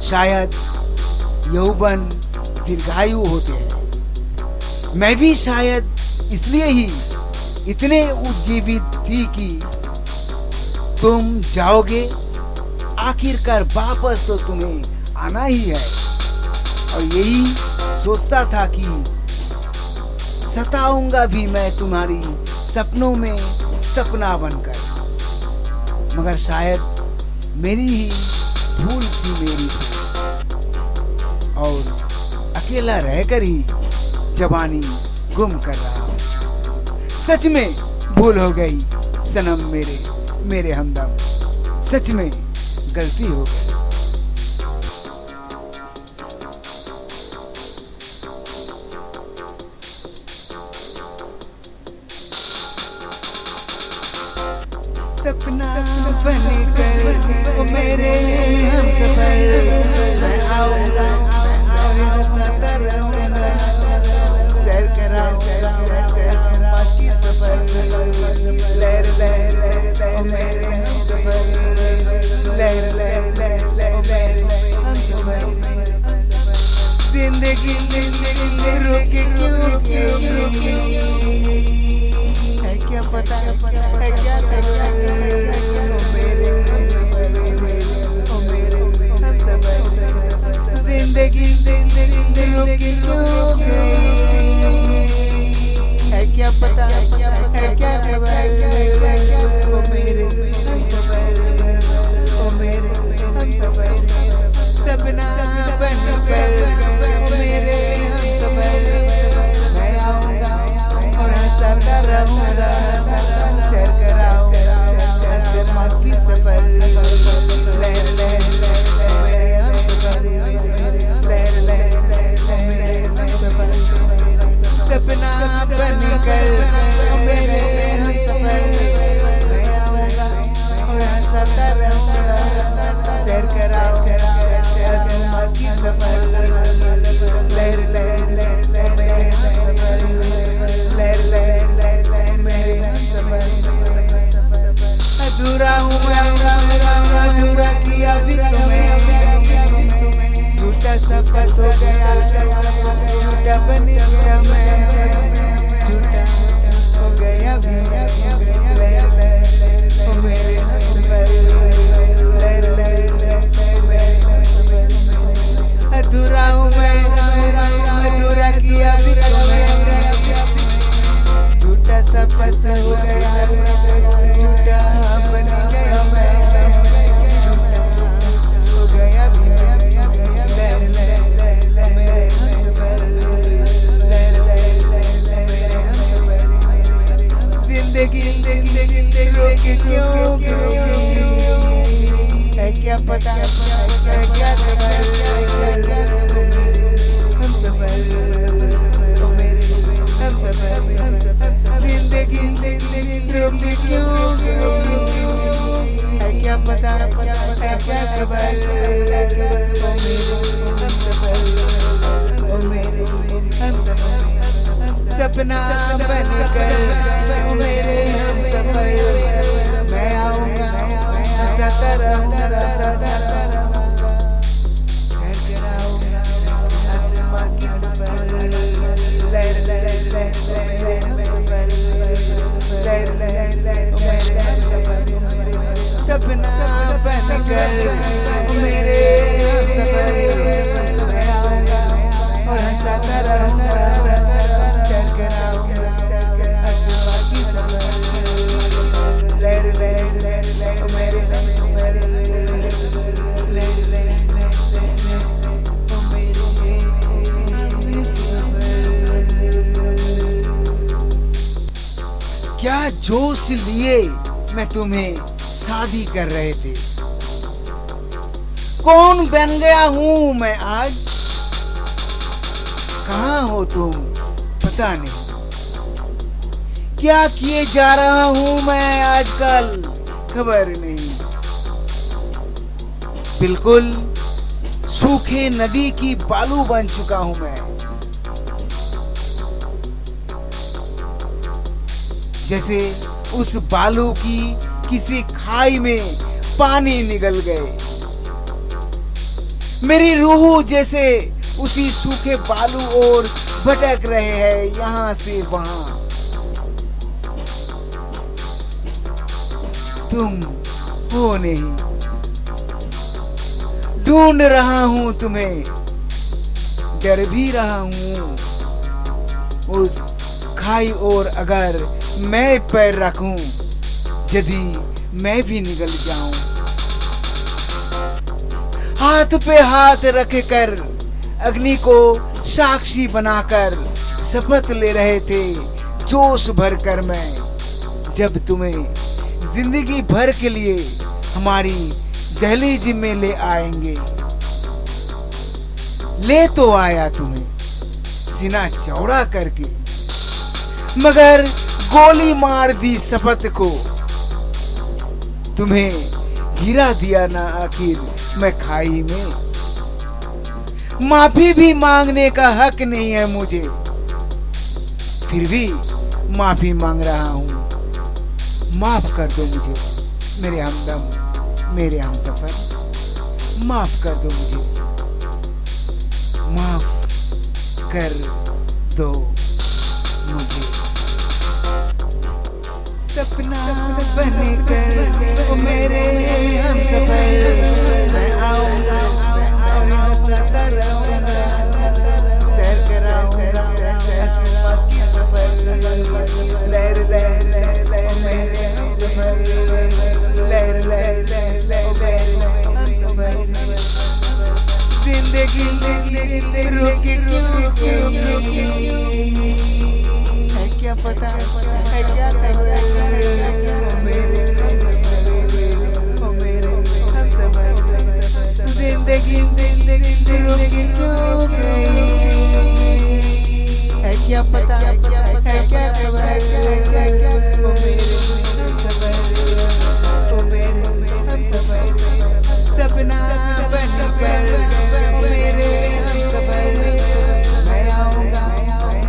Speaker 1: शायद यौवन दीर्घायु होते हैं। मैं भी शायद इसलिए ही इतने उज्जीवित थी कि तुम जाओगे, आखिरकार वापस तो तुम्हें आना ही है। और यही सोचता था कि सताऊंगा भी मैं तुम्हारी सपनों में सपना बनकर, मगर शायद मेरी ही भूल थी मेरी से और अकेला रहकर ही जवानी गुम कर रहा हूँ। सच में भूल हो गई सनम मेरे हमदम, सच में गलती हो गई। सपना बनकर वो मेरे हमसफर, मैं आऊंगा सता रहूंगा, सैर कराऊंगा आसमां की सफर, लहर लहर ओ मेरे हमसफर, लहर लहर लहर हमसफर। जिंदगी रुके क्यों है क्या पता है क्या जिंदगी रुकी है क्या पता है क्या खबर ओ मेरे सपना बनकर ओ मेरे मैं आऊंगा और हंसता रहूंगा, सैर कराऊंगा आसमां की सफर, लहर लहर मेरे हमसफर, लहर लहर मेरे हमसफर। सपना बनकर मेरे हमसफर, मैं आऊंगा और हंसता रहूंगा, सैर कराऊंगा आसमां की सफर, लहर लहर मेरे हमसफर, लहर लहर मेरे हमसफर। अधूरा हूँ अधूरा किया भी तुम्हें, झूठा सपना हो गया, झूठा बन गया मैं, झूठा हो गया अधूरा हूँ मैं, अधूरा किया भी झूठा सपत हो गया, झूठा बन गया मैं, हो गया जिंदगी रोक क्यों है, क्या पता है क्या खबर, हम सफर ओ मेरे हम सफर, जिंदगी रोक क्यों है, क्या पता है क्या खबर, ओ मेरे हम सफर ओ मेरे हम सफर, सपना बनकर ओ मेरे हम सफर, मैं आऊँगा सतर सपना बनकर मेरे सफर, मैं आऊँगा और हंसाता रहूँगा, चल कर आऊँगा आसमां की सफर, लहर लहर लहर मेरे क्या जोश लिए मैं तुम्हें शादी कर रहे थे, कौन बन गया हूँ मैं आज, कहाँ हो तुम पता नहीं, क्या किए जा रहा हूँ मैं आजकल खबर नहीं, बिल्कुल सूखे नदी की बालू बन चुका हूँ मैं, जैसे उस बालू की किसी खाई में पानी निगल गए, मेरी रूह जैसे उसी सूखे बालू और भटक रहे हैं यहाँ से वहां, तुम हो नहीं, ढूंढ रहा हूं तुम्हें, डर भी रहा हूं उस खाई और अगर मैं पैर रखूं, यदि मैं भी निगल जाऊं, हाथ पे हाथ रख कर अग्नि को साक्षी बनाकर शपथ ले रहे थे जोश भर कर मैं, जब तुम्हें जिंदगी भर के लिए हमारी दहलीज में ले आएंगे, ले तो आया तुम्हें सीना चौड़ा करके, मगर गोली मार दी शपथ को, तुम्हें गिरा दिया ना आखिर मैं खाई में, माफी भी मांगने का हक नहीं है मुझे, फिर भी माफी मांग रहा हूं, माफ कर दो मुझे मेरे हमदम मेरे हमसफर, माफ कर दो मुझे, माफ कर दो मुझे, सपना बनकर ओ मेरे हमसफर, मैं आऊँगा और हंसाता रहूँगा, सैर कराऊँगा आसमां की सफर, लहर लहर लहर मेरे हमसफर, लहर लहर लहर हमसफर, जिंदगी रोक क्यों है, क्या पता है क्या खबर, मेरे ओ मेरे हमसफर, जिंदगी रोक क्यों है, क्या पता है क्या खबर, ओ मेरे हमसफर ओ मेरे हमसफर, सपना बनकर ओ मेरे हमसफर, मैं आऊँगा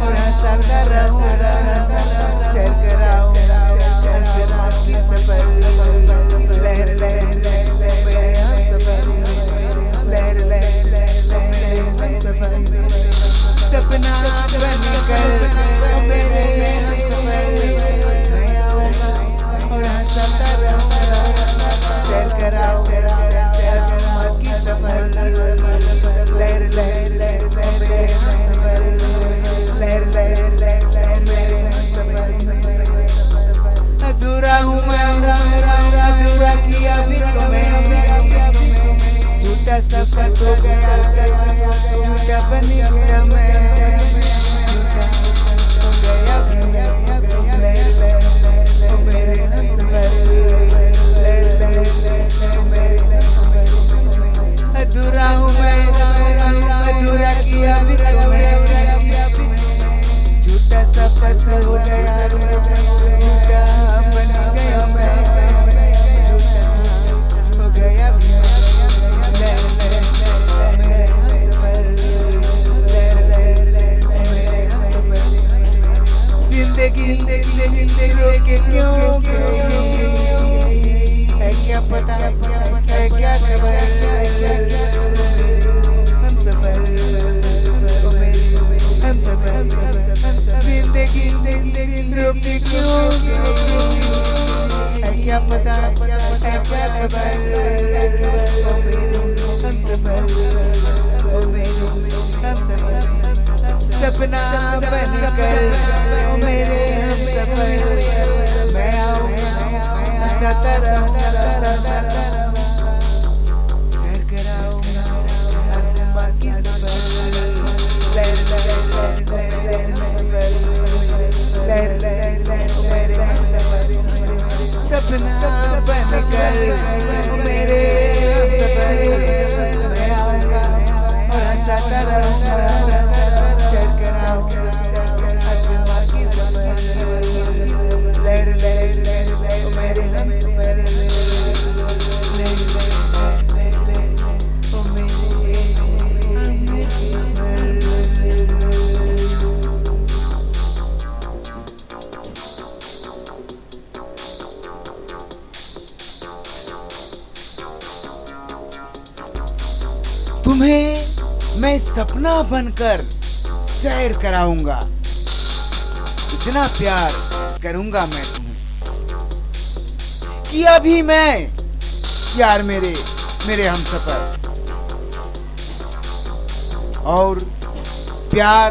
Speaker 1: और हंसाता रहूँगा, सैर कराऊँगा बन गया मैं, हो गया मेरे हमसफर, अधूरा हूँ मैं, अधूरा किया भी तुम्हें, झूठा सफर हो गया, झूठा बन गया मैं, झूठा हो गया मेरे हमसफर, जिंदगी रोके क्यों है, क्या पता है क्या खबर, हमसफर जिंदगी रोके क्यों है, क्या पता है क्या खबर, हमसफर सपना बनकर मेरे हमसफर, मैं आऊँगा सतारा सैर कराऊँगा आसमां की सफर, लहर मेरे हमसफर, सपना बनकर मेरे हमसफर, मैं आऊँगा और हंसाता रहूँगा, सैर कराऊँगा आसमां की सफर, लहर मेरे हमसफर, तुम्हें मैं सपना बनकर सैर कराऊंगा, इतना प्यार करूंगा मैं तुम्हें कि अभी मैं यार मेरे हमसफर, और प्यार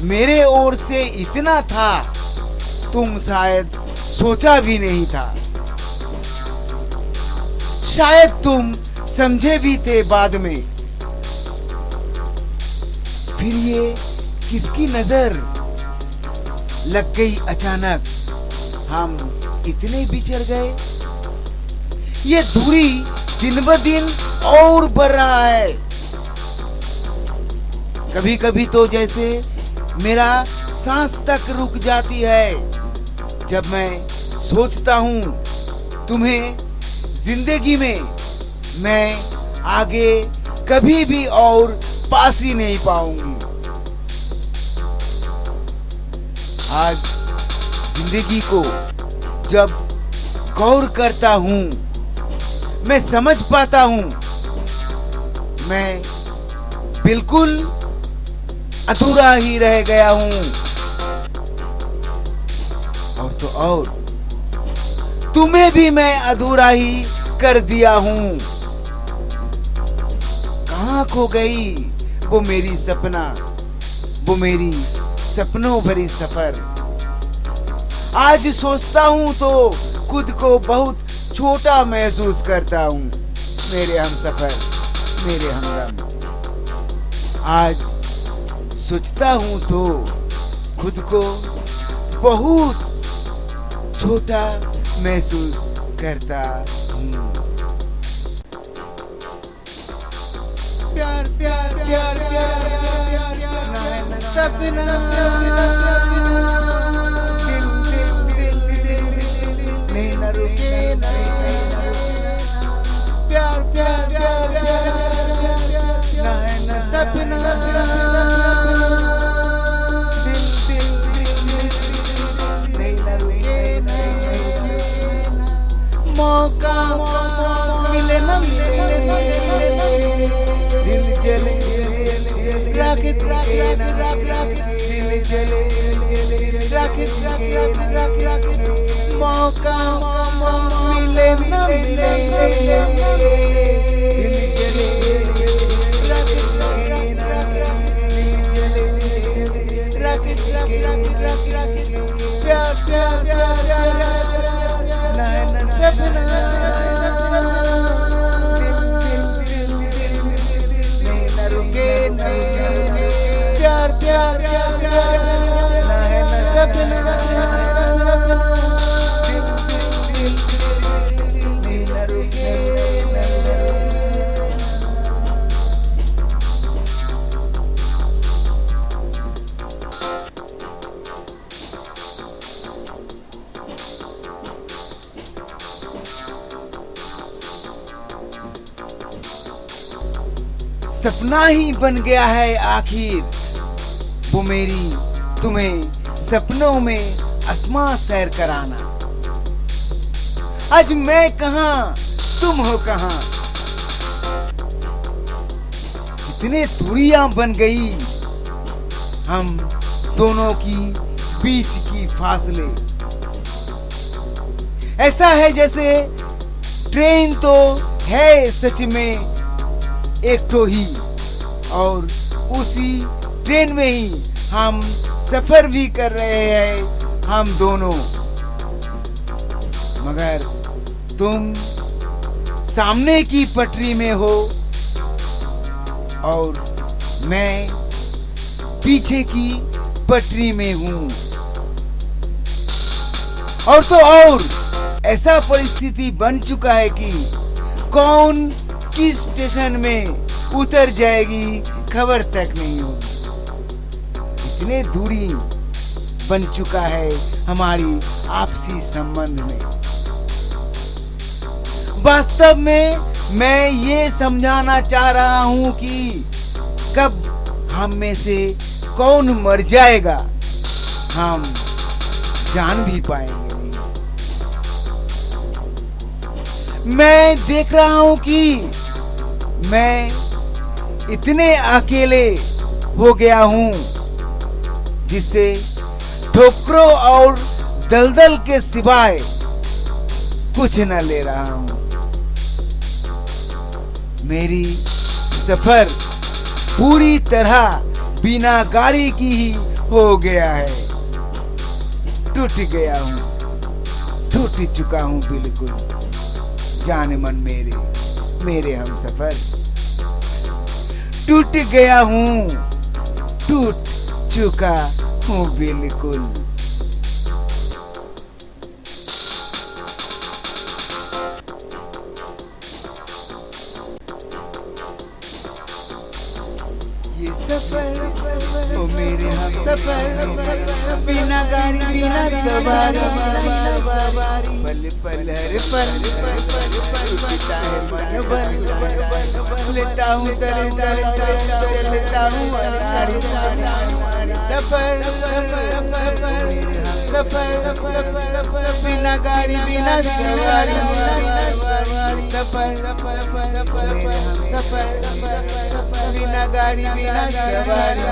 Speaker 1: मेरे ओर से इतना था तुम शायद सोचा भी नहीं था, शायद तुम समझे भी थे बाद में, फिर ये किसकी नजर लग गई अचानक, हम इतने बिछड़ गए, ये दूरी दिन ब दिन और बढ़ रहा है, कभी कभी तो जैसे मेरा सांस तक रुक जाती है जब मैं सोचता हूँ तुम्हें जिंदगी में मैं आगे कभी भी और पास ही नहीं पाऊंगी। आज जिंदगी को जब गौर करता हूँ मैं समझ पाता हूँ मैं बिल्कुल अधूरा ही रह गया हूँ, और तो और तुम्हें भी मैं अधूरा ही कर दिया हूँ। कहाँ खो गई वो मेरी सपना, वो मेरी सपनों भरी सफर। आज सोचता हूँ तो खुद को बहुत छोटा महसूस करता हूँ मेरे हमसफर, मेरे हमदम। आज सोचता हूँ तो खुद को बहुत छोटा महसूस करता हूँ। प्यार प्यार प्यार प्यार सपना, दिल दिल दिल दिल नहीं न रुके ना, प्यार प्यार प्यार प्यार न सपना, दिल दिल नहीं न रुके ना, मौका मिले न मिले, दिल जले रख दिल जले रख मौका मिले न मिले, दिल जले रख प्यार प्यार प्यार नैन सपना, नहीं न रुके नहीं सपना ही बन गया है आखिर वो मेरी तुम्हें सपनों में आसमां सैर कराना। आज मैं कहां तुम हो कहां, इतने दूरियां बन गई हम दोनों की बीच की फासले। ऐसा है जैसे ट्रेन तो है सच में एक तो ही, और उसी ट्रेन में ही हम सफर भी कर रहे हैं हम दोनों। मगर तुम सामने की पटरी में हो और मैं पीछे की पटरी में हूं। और तो और ऐसा परिस्थिति बन चुका है कि कौन किस स्टेशन में उतर जाएगी खबर तक नहीं होगी। इतने दूरी बन चुका है हमारी आपसी संबंध में। वास्तव में मैं ये समझाना चाह रहा हूं कि कब हम में से कौन मर जाएगा हम जान भी पाएंगे नहीं। मैं देख रहा हूं कि मैं इतने अकेले हो गया हूं जिससे ठोकरों और दलदल के सिवाय कुछ न ले रहा हूं। मेरी सफर पूरी तरह बिना गाड़ी की ही हो गया है। टूट गया हूं, टूट चुका हूं बिल्कुल जाने मन मेरे हम सफर। टूट गया हूं, टूट चुका हूं बिल्कुल। ये सफर ओ मेरे हम सफर, बिना गाड़ी बिना सवारी, पल पल हर पल टूटता है मन भर। लेता हूँ दर दर दर, लेता हूँ गाड़ी सफर, सफर बिना गाड़ी बिना सवारी, सफर बिना गाड़ी बिना सवारी।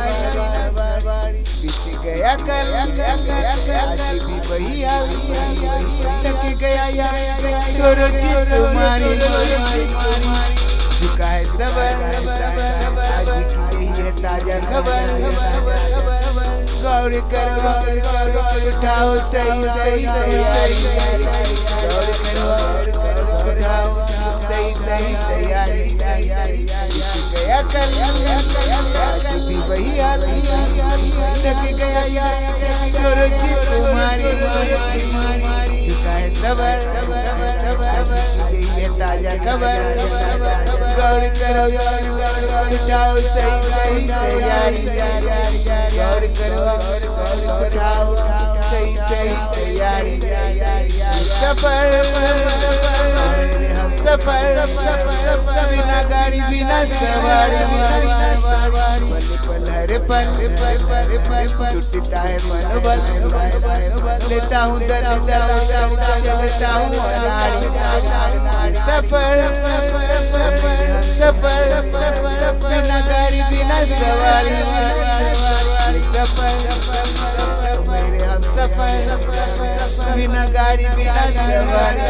Speaker 1: बीत गया कल आज भी वही थक गया यार छोड़ो जी तुम्हारी। चुका है सबर आज की यही है ताजा खबर। गौर करो उठाओ सही सही तैयारी, गौर करो उठाओ सही सही तैयारी। गया कल आज भी वही हाल थक गया यार छोड़ो जी तुम्हारी। चुका है सबर यही है ताजा खबर। गौर करो उठाओ सही सही तैयारी, गौर करो उठाओ सही सही तैयारी। सफर हम सफर बिना गाड़ी बिना सवारी, पल हर पल टूटता है मन बल। लेता हूँ दर दर लेता हूँ सफर, सफर बिना गाड़ी बिना सवारी, सफर मेरे हम सफर बिना गाड़ी बिना सवारी।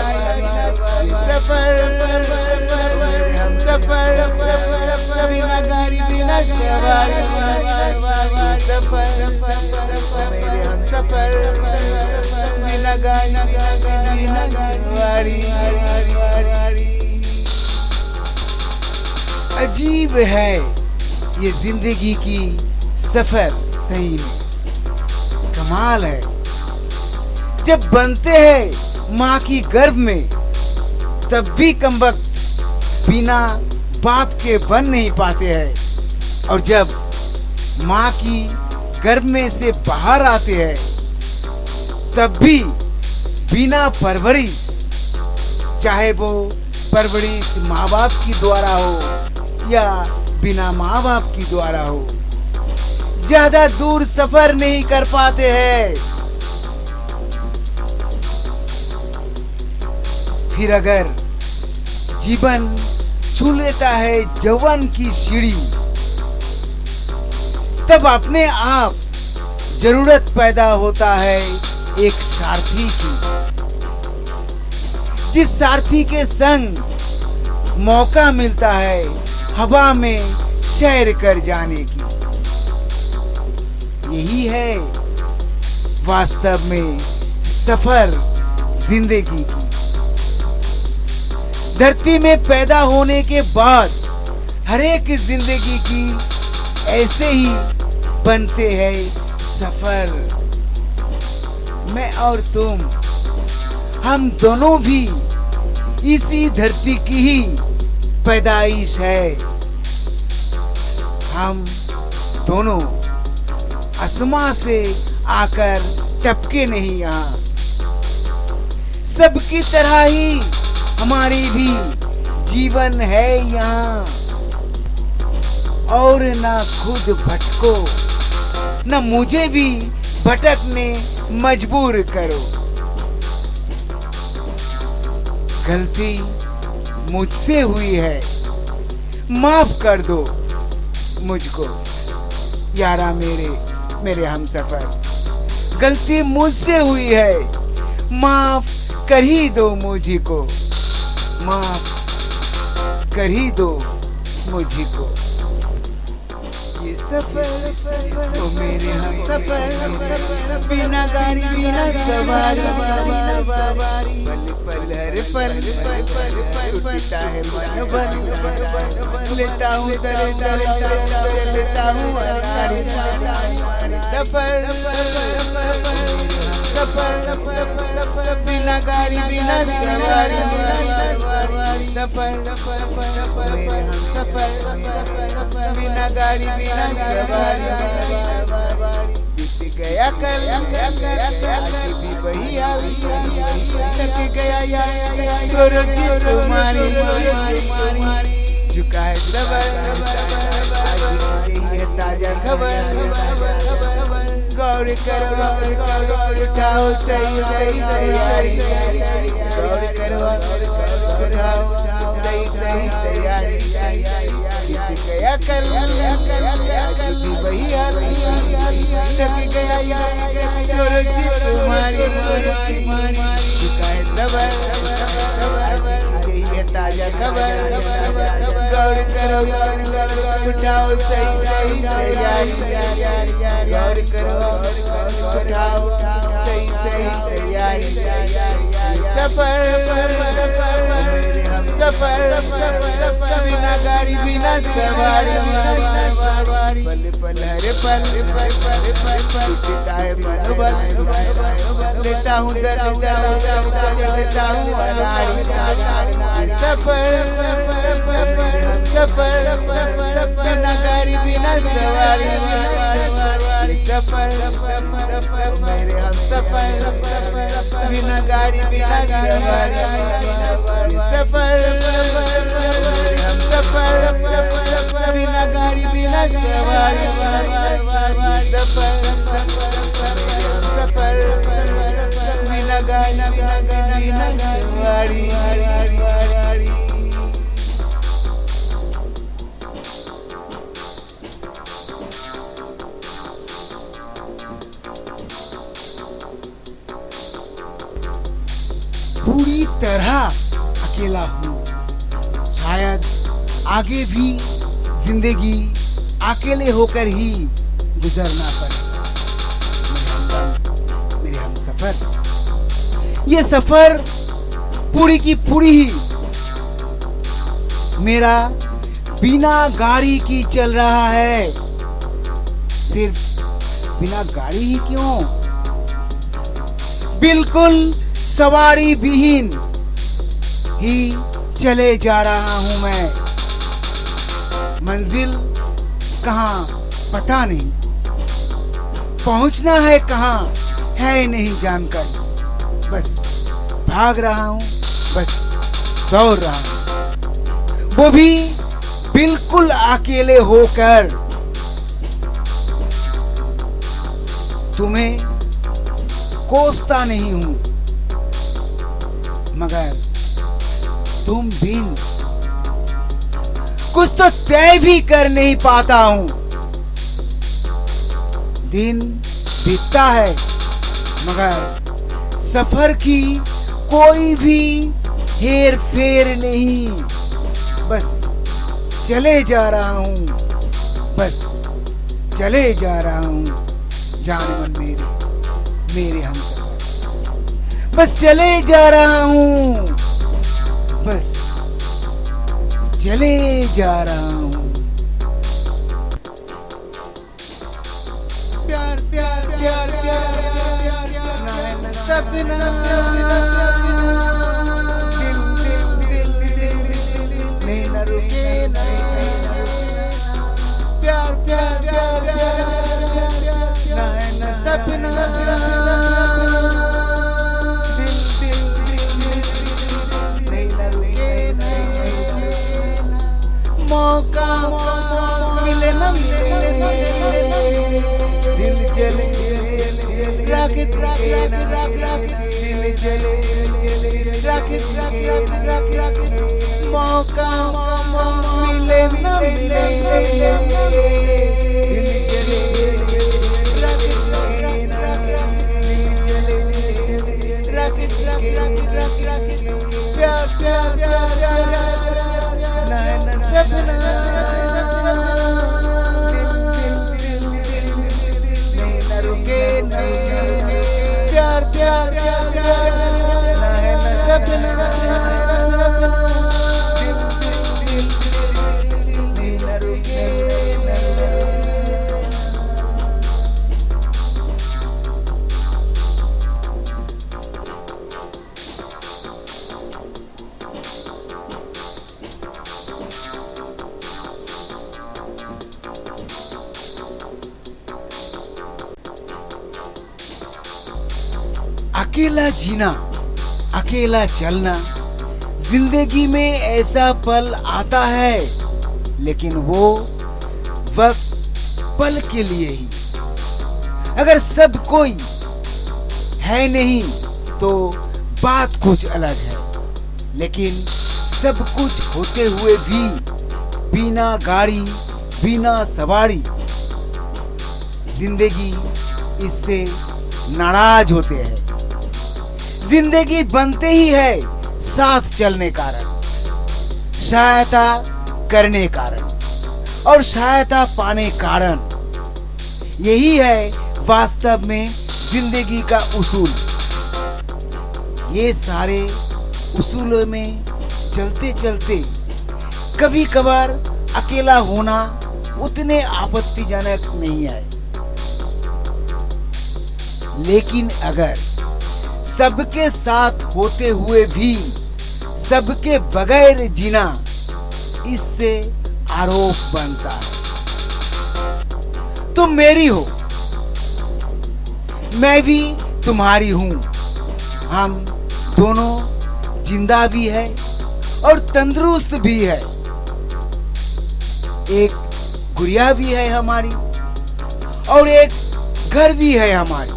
Speaker 1: सफर मेरे हम सफर बिना गाड़ी बिना सवारी, सफर मेरे हम सफर बिना गाड़ी बिना सवारी। अजीब है ये जिंदगी की सफर, सही में कमाल है। जब बनते हैं माँ की गर्भ में तब भी कमबख्त बिना बाप के बन नहीं पाते हैं, और जब माँ की गर्भ में से बाहर आते हैं तब भी बिना परवरिश, चाहे वो परवरिश माँ बाप की द्वारा हो या बिना माँ बाप की द्वारा हो, ज्यादा दूर सफर नहीं कर पाते हैं। फिर अगर जीवन छू लेता है जवान की सीढ़ी, तब अपने आप जरूरत पैदा होता है एक सारथी की, जिस सारथी के संग मौका मिलता है हवा में सैर कर जाने की। यही है वास्तव में सफर जिंदगी की। धरती में पैदा होने के बाद हर एक जिंदगी की ऐसे ही बनते हैं सफर। मैं और तुम, हम दोनों भी इसी धरती की ही पैदाइश है। हम दोनों आसमां से आकर टपके नहीं यहाँ। सबकी तरह ही हमारी भी जीवन है यहाँ। और ना खुद भटको, ना मुझे भी भटकने मजबूर करो। गलती मुझसे हुई है, माफ कर दो मुझको यारा मेरे हमसफर। गलती मुझसे हुई है, माफ कर ही दो मुझको, माफ कर ही दो मुझको। ये सफर ओ मेरे हमसफर, बिना गाड़ी बिना सवारी, पल पल हर पल टूटता है मनोबल। लेता हूँ लेता हूँ सफर सफर, बिना गाड़ी बिना सवारी, सफर मेरे हमसफर, बिना गाड़ी बिना सवारी। बीत गया कल आज भी वही आई, थक गया यार तुम्हारी। झुका है सबर, आज यही है ताजा खबर। गौर करो उठाओ सही तैयारी, गौर करो उठाओ सही तैयारी। गया कल आज भी वही आई, थक गया यार तुम्हारी। झुका है सबर, यही है ताजा खबर। गौर करो उठाओ सही तैयारी, गौर करो उठाओ सही तैयारी। सफर मेरे हमसफर, बिना गाड़ी बिना सवारी, पल पल हरे पल टूटता है मनोबल। लेता हूँ लेता हूँ अनाड़ी। सफर बिना गाड़ी बिना सवारी, सफर मेरे हमसफर, बिना गाड़ी बिना सवारी। सफर मेरे हमसफर, बिना गाड़ी बिना सवारी। सफर बिना गाड़ी बिना सवारी। पूरी तरह अकेला हूँ, शायद आगे भी जिंदगी अकेले होकर ही गुजरना पड़े। मेरे हमसफर, ये सफर पूरी की पूरी ही मेरा बिना गाड़ी की चल रहा है। सिर्फ बिना गाड़ी ही क्यों, बिल्कुल सवारी विहीन ही चले जा रहा हूं मैं। मंजिल कहाँ पता नहीं, पहुंचना है कहाँ है नहीं जानकर। बस भाग रहा हूं, बस दौड़ रहा हूं, वो भी बिल्कुल अकेले होकर तुम्हें कोसता नहीं हूं, मगर तुम बिन कुछ तो तय भी कर नहीं पाता हूं। दिन बीतता है मगर सफर की कोई भी हेर फेर नहीं। बस चले जा रहा हूं, बस चले जा रहा हूं, जान मन मेरे हमसफर। बस चले जा रहा हूं, बस चले जा रहा हूं। प्यार प्यार प्यार प्यार सपना नहीं न रुके ना। प्यार प्यार प्यार प्यार सपना नहीं न रुके ना। मौका मिले न मिले दिल जले रख दिल जले रख मौका मिले न मिले दिल जले रख प्यार प्यार प्यार सपना प्यार प्यार सपना अकेला जीना, अकेला चलना, जिंदगी में ऐसा पल आता है, लेकिन वो वक्त पल के लिए ही। अगर सब कोई है नहीं तो बात कुछ अलग है, लेकिन सब कुछ होते हुए भी बिना गाड़ी बिना सवारी जिंदगी इससे नाराज होते हैं। जिंदगी बनते ही है साथ चलने कारण, सहायता करने कारण और सहायता पाने कारण। यही है वास्तव में जिंदगी का उसूल। ये सारे उसूलों में चलते चलते कभी कभार अकेला होना उतने आपत्तिजनक नहीं है, लेकिन अगर सबके साथ होते हुए भी सबके बगैर जीना, इससे आरोप बनता है। तुम मेरी हो, मैं भी तुम्हारी हूं। हम दोनों जिंदा भी है और तंदुरुस्त भी है। एक गुड़िया भी है हमारी और एक घर भी है हमारी।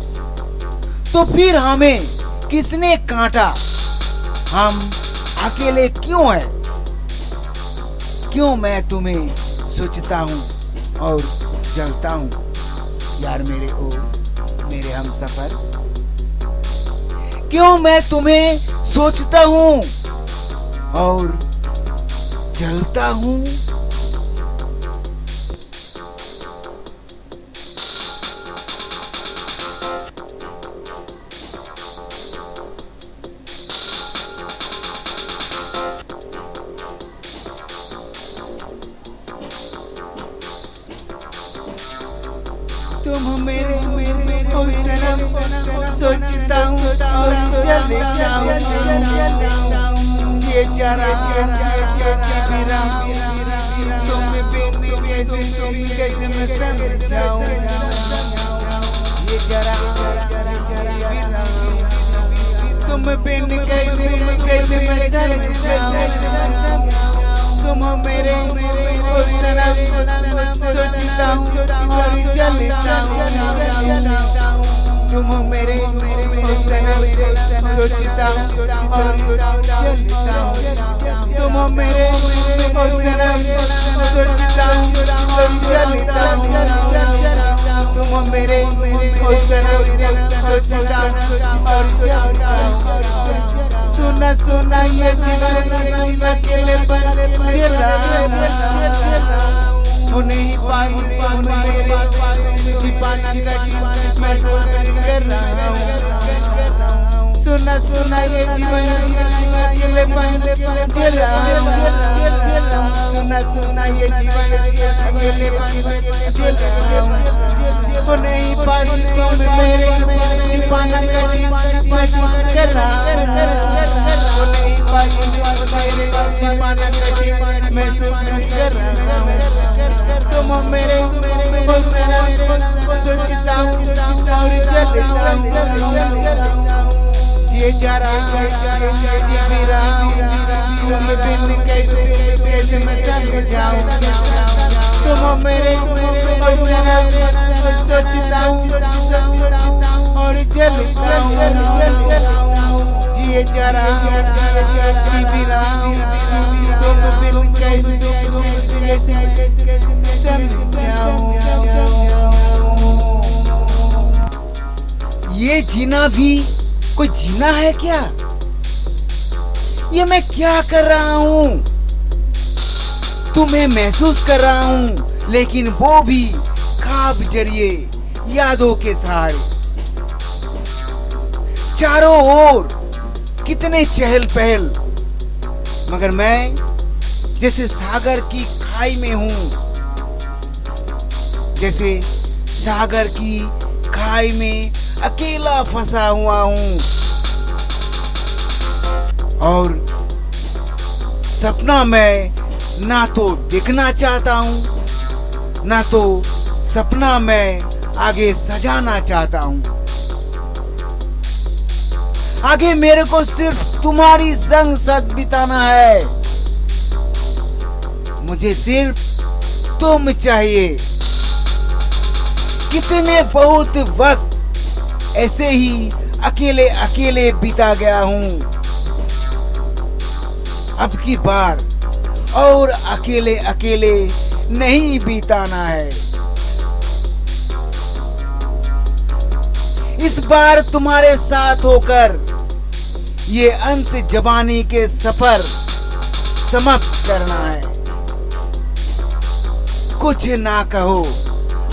Speaker 1: तो फिर हमें किसने काटा? हम अकेले क्यों हैं? क्यों मैं तुम्हें सोचता हूँ और जलता हूँ यार मेरे हमसफर। क्यों मैं तुम्हें सोचता हूँ और जलता हूँ। तुम मेरे ओ सनम सोचता हूँ और चले जाऊँ। ये जरा मेरा तुम बिन कैसे मैं समझाऊँ। ये जरा मेरा तुम बिन कैसे मैं समझाऊँ। तुम मेरे सोचता हूँ और जलता हूँ। तुम हो मेरे ओ सनम, सोचता हूँ और जलता हूँ। तुम हो मेरे ओ सनम, सोचता हूँ और जलता हूँ। तुम हो मेरे ओ सनम, सोचता हूँ और जलता हूँ। सुना सुना ये जीवन अकेलेपन झेला नहीं पाई मेरे छिपाना कठिन महसूस कर रहा हूँ। सुना सुना ये जीवन अकेलेपन झेला सुना सुना ये जीवन अकेलेपन झेला नहीं पाई मेरे छिपाना कठिन महसूस कर रहा हूँ। नहीं पाई मेरे छिपाना कठिन महसूस कर रहा हूँ। तुम मेरे सोचता हूँ और जलता हूँ। ये जरा जी भी रहा हूँ, तुम बिन कैसे मैं समझाऊँ। तुम मेरे सोचता हूँ और जलता हूँ। ये जरा जी भी रहा हूँ, तुम बिन कैसे ये जीना भी कोई जीना है क्या? ये मैं क्या कर रहा हूँ? तुम्हें महसूस कर रहा हूँ, लेकिन वो भी ख्वाब जरिए यादों के सहारे। चारों ओर कितने चहल पहल, मगर मैं जैसे सागर की खाई में हूँ, जैसे सागर की खाई में अकेला फंसा हुआ हूँ। और सपना मैं ना तो देखना चाहता हूँ, ना तो सपना मैं आगे सजाना चाहता हूँ। आगे मेरे को सिर्फ तुम्हारी संग साथ बिताना है। मुझे सिर्फ तुम चाहिए। कितने बहुत वक्त ऐसे ही अकेले अकेले बिता गया हूँ। अब की बार और अकेले अकेले नहीं बिताना है। इस बार तुम्हारे साथ होकर ये अंत जवानी के सफर समाप्त करना है। कुछ ना कहो,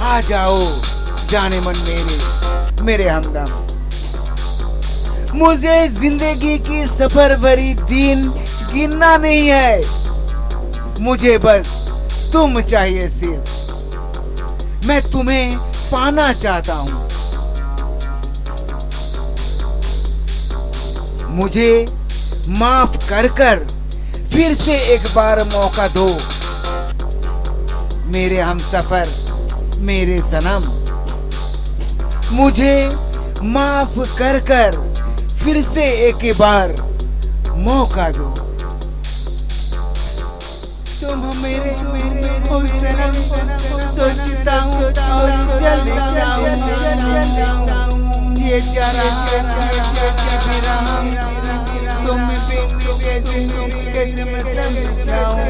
Speaker 1: आ जाओ जाने मन मेरे हमदम। मुझे जिंदगी की सफर भरी दिन गिनना नहीं है। मुझे बस तुम चाहिए सिर्फ। मैं तुम्हें पाना चाहता हूँ। मुझे माफ कर फिर से एक बार मौका दो, मेरे हमसफर, मेरे सनम। मुझे माफ कर फिर से एक बार मौका दो। तुम मेरे ओ सनम, सोचता हूँ और जलता हूँ। ये जरा तुम कैसे मैं समझाऊं।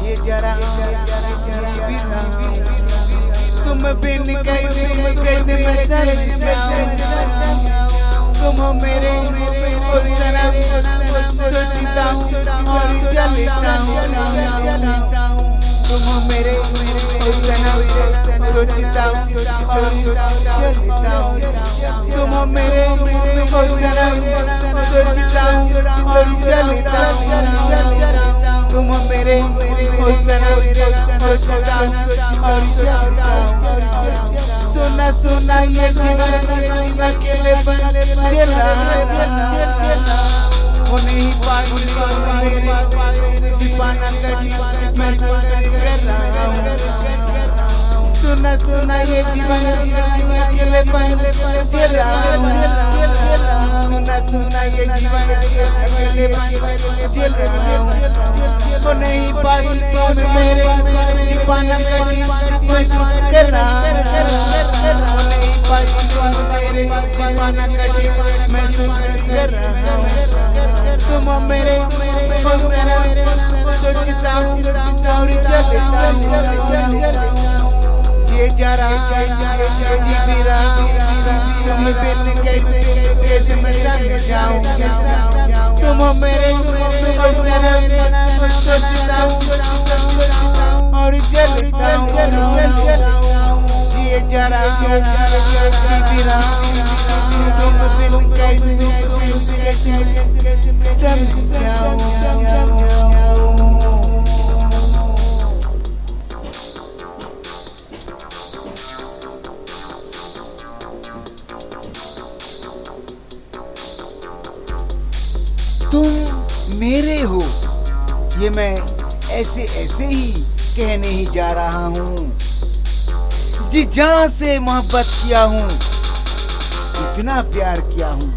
Speaker 1: ये जरा तुम बिन कैसे मैं समझाऊं। तुम हो मेरे ओ सनम, सोचता हूँ और जलता हूँ। तुम हो मेरे ओ सनम, सोचता हूँ और जलता हूँ। तुम हो मेरे ओ सनम, सोचता हूँ और जलता हूँ। तुम हो मेरे ओ सनम, सोचता हूँ और जलता हूँ। सुना सुना ये जीवन अकेलेपन झेला नहीं पाई मेरे छिपाना कठिन महसूस कर रहा हूँ। सुना सुना ये जीवन अकेलेपन झेल रहा हूँ। सुना सुना ये जीवन अकेलेपन झेल रहा हूँ। वो नहीं पाई तुम मेरे दीवाना महसूस कर रहा हूँ। वो नहीं पाई तुम मेरे दीवाना महसूस कर रहा हूँ। तुम मेरे सोचता हूँ और जलता हूँ। ये जा रहा जी भी रहा तुम्हें बिन कैसे मैं रंग जाऊँ। तुम मेरे सोचता हूँ और जलता हूँ। ये जा रहा जी भी रहा तुम बिन कैसे समझाऊँ। तुम मेरे हो ये मैं ऐसे ऐसे ही कहने ही जा रहा हूँ। जी जहाँ से मोहब्बत किया हूँ, इतना प्यार किया हूँ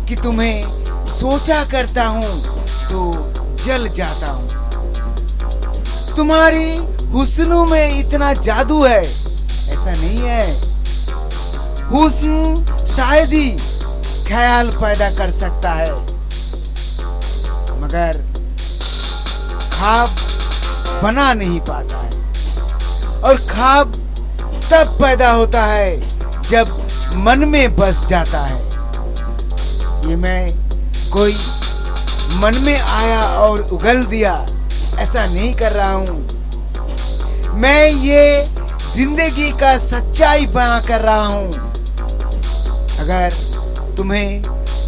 Speaker 1: कि तुम्हें सोचा करता हूँ तो जल जाता हूँ। तुम्हारी हुस्नों में इतना जादू है, ऐसा नहीं है। हुस्न शायद ही ख्याल पैदा कर सकता है, मगर ख्वाब बना नहीं पाता है। और ख्वाब तब पैदा होता है जब मन में बस जाता है। ये मैं कोई मन में आया और उगल दिया ऐसा नहीं कर रहा हूँ। मैं ये जिंदगी का सच्चाई बयां कर रहा हूँ। अगर तुम्हें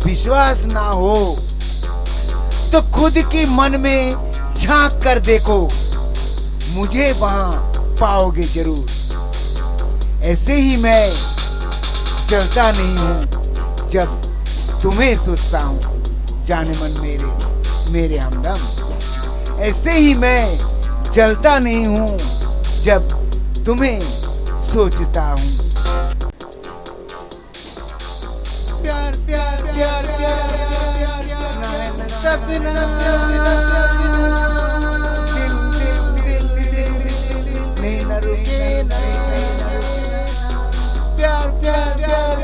Speaker 1: विश्वास ना हो तो खुद की मन में झांक कर देखो, मुझे वहां पाओगे जरूर। ऐसे ही मैं जलता नहीं हूँ जब तुम्हें सोचता हूँ जाने मन मेरे हमदम। ऐसे ही मैं जलता नहीं हूँ जब तुम्हें सोचता हूँ। प्यार प्यार प्यार प्यार सपना नहीं न रुके ना। प्यार प्यार प्यार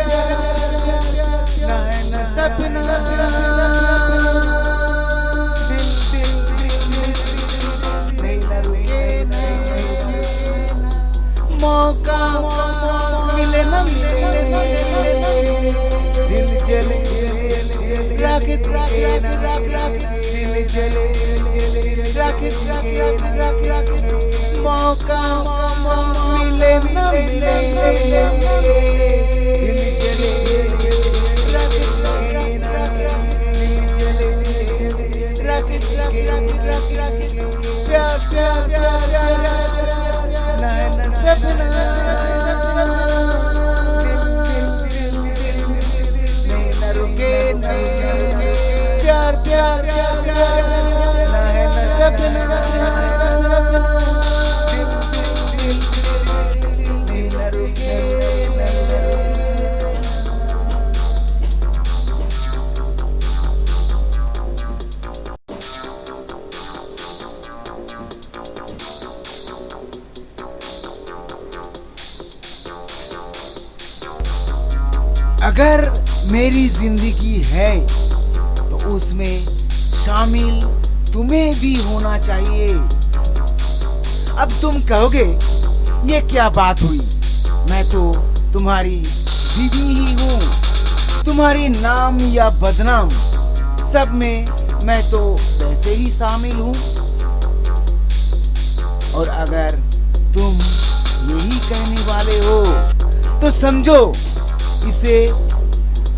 Speaker 1: सपना नहीं न रुके ना। मौका मिले न मिले दिल जले रख दिल जले रख मौका मिले न मिले दिल जले रख प्यार प्यार प्यार नैन सपना प्यार प्यार नैन सपना अगर मेरी जिंदगी है तो उसमें शामिल तुम्हें भी होना चाहिए। अब तुम कहोगे ये क्या बात हुई, मैं तो तुम्हारी बीवी ही हूँ। तुम्हारी नाम या बदनाम सब में मैं तो वैसे ही शामिल हूँ। और अगर तुम यही कहने वाले हो तो समझो इसे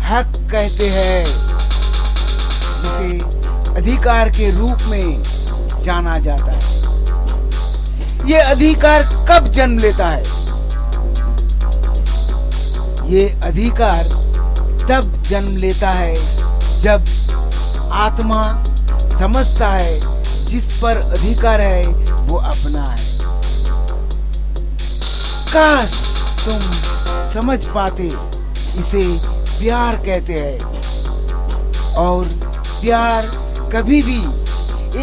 Speaker 1: हक कहते हैं, इसे अधिकार के रूप में जाना जाता है। ये अधिकार कब जन्म लेता है? ये अधिकार तब जन्म लेता है जब आत्मा समझता है जिस पर अधिकार है वो अपना है। काश तुम समझ पाते, इसे प्यार कहते हैं। और प्यार कभी भी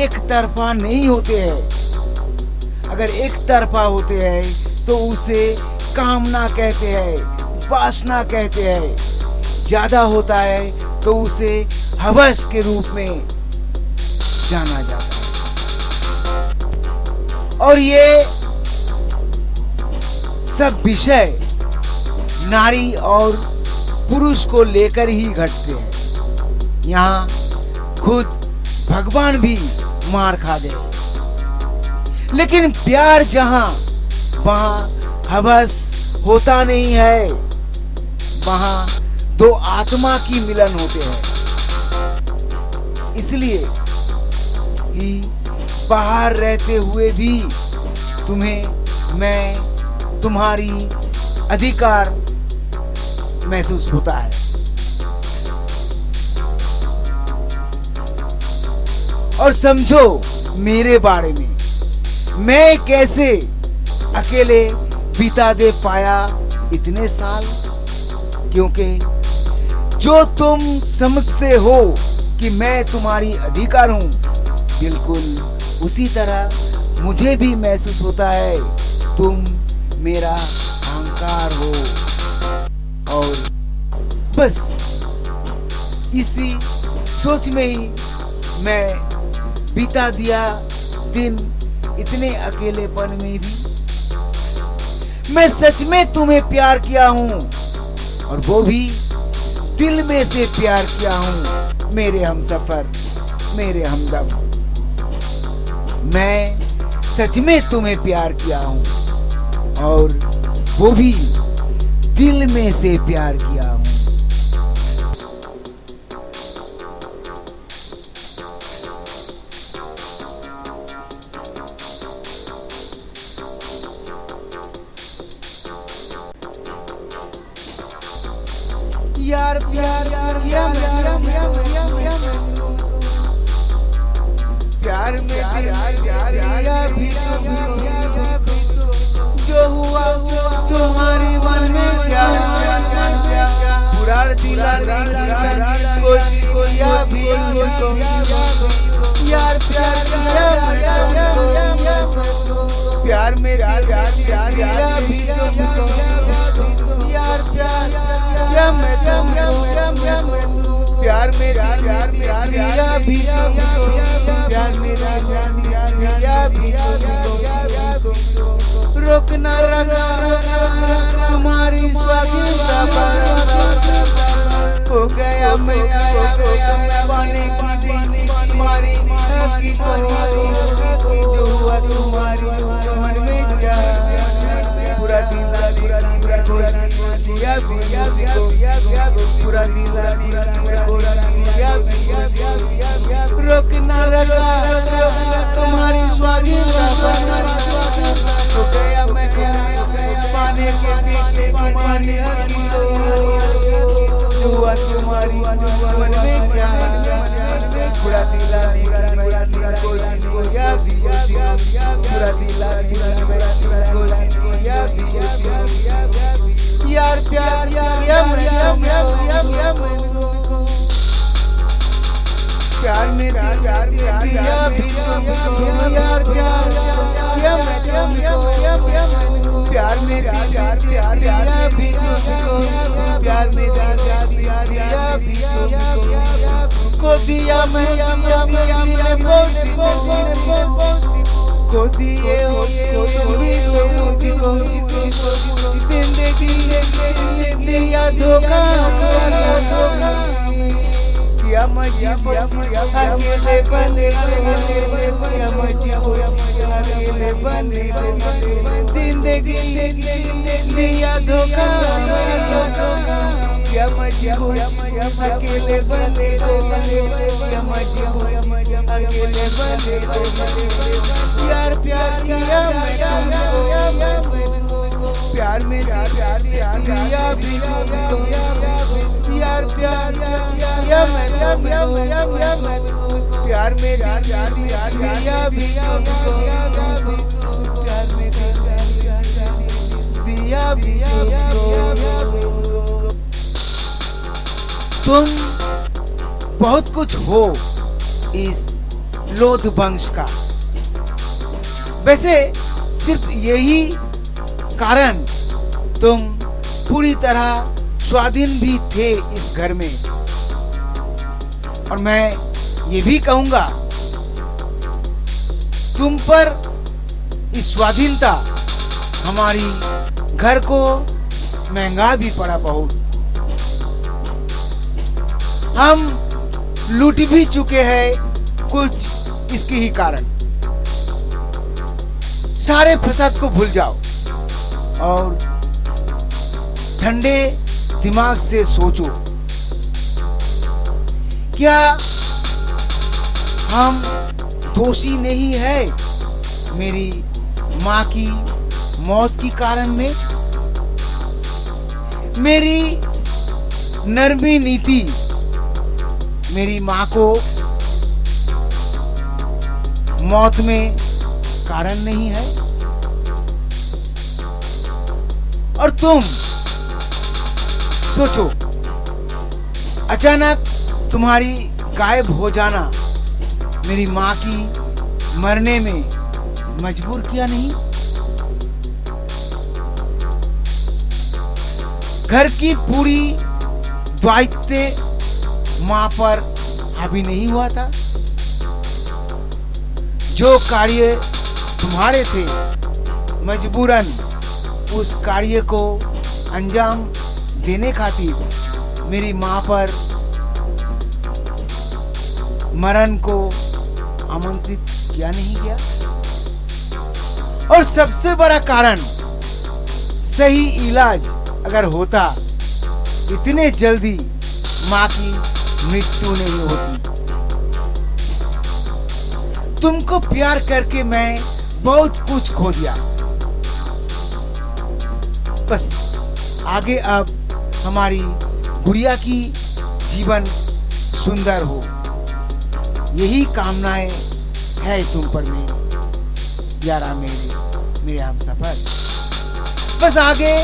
Speaker 1: एक तरफा नहीं होते हैं। अगर एक तरफा होते हैं तो उसे कामना कहते हैं, वासना कहते हैं। ज्यादा होता है तो उसे हवस के रूप में जाना जाता है। और ये सब विषय नारी और पुरुष को लेकर ही घटते हैं। यहाँ खुद भगवान भी मार खा गए। लेकिन प्यार जहां, वहां हवस होता नहीं है, वहां दो आत्मा की मिलन होते हैं। इसलिए ही बाहर रहते हुए भी तुम्हें मैं तुम्हारी अधिकार महसूस होता है। और समझो मेरे बारे में, मैं कैसे अकेले बिता दे पाया इतने साल। क्योंकि जो तुम समझते हो कि मैं तुम्हारी अधिकार हूं, बिल्कुल उसी तरह मुझे भी महसूस होता है तुम मेरा अहंकार हो। और बस इसी सोच में ही मैं बीता दिया दिन, इतने अकेलेपन में भी। मैं सच में तुम्हें प्यार किया हूं, और वो भी दिल में से प्यार किया हूं मेरे हमसफर, मेरे हमदम। मैं सच में तुम्हें प्यार किया हूं, और वो भी दिल में से प्यार किया हूं। यार प्यार किया प्यार में दिया भी जो हुआ तुम्हारी मन में जा पूरा दिला कोशिश भी यार प्यार प्यार में दिया भी यार प्यार मैं प्यार मेरा दिया भी प्यार मेरा भी रोकना लगा तुम्हारी स्वाधीनता हो गया मैं पाने की तुम्हारी जो हुआ तुम्हारी मन में जा पूरा दिन दिया पूरा रोकना लगा तुम्हारी स्वाधीनता हो गया मैं पाने के पीछे तुम्हारी हुआ तुम्हारी मन में जा पूरा दिला कोशिश पूरा दिला कोशिश यार प्यार प्यार में दिया भी यार प्यार प्यार में दिया भी प्यार में दिया भी को दिया मैं को दिए हो जिंदगी दिया धोखा किया अकेले बने अकेले बने जिंदगी दिया धोखा किया अकेले बने अकेले बने यार प्यार किया प्यार में दिया भी यार प्यार किया प्यार में दिया भी प्यार में तुम बहुत कुछ हो इस लोध वंश का। वैसे सिर्फ यही कारण तुम पूरी तरह स्वाधीन भी थे इस घर में। और मैं ये भी कहूंगा, तुम पर इस स्वाधीनता हमारी घर को महंगा भी पड़ा बहुत। हम लूट भी चुके हैं कुछ इसके ही कारण। सारे फसाद को भूल जाओ और ठंडे दिमाग से सोचो, क्या हम दोषी नहीं है मेरी माँ की मौत के कारण में? मेरी नरमी नीति मेरी माँ को मौत में कारण नहीं है? और तुम सोचो, अचानक तुम्हारी गायब हो जाना मेरी माँ की मरने में मजबूर किया नहीं? घर की पूरी दायित्व माँ पर हावी नहीं हुआ था? जो कार्य तुम्हारे थे, मजबूरन उस कार्य को अंजाम देने खातिर मेरी माँ पर मरण को आमंत्रित किया नहीं गया? और सबसे बड़ा कारण, सही इलाज अगर होता, इतने जल्दी माँ की मृत्यु नहीं होती। तुमको प्यार करके मैं बहुत कुछ खो दिया। बस आगे अब हमारी गुड़िया की जीवन सुंदर हो, यही कामनाएं है तुम पर मेरी यारा, मेरे हम सफर। बस आगे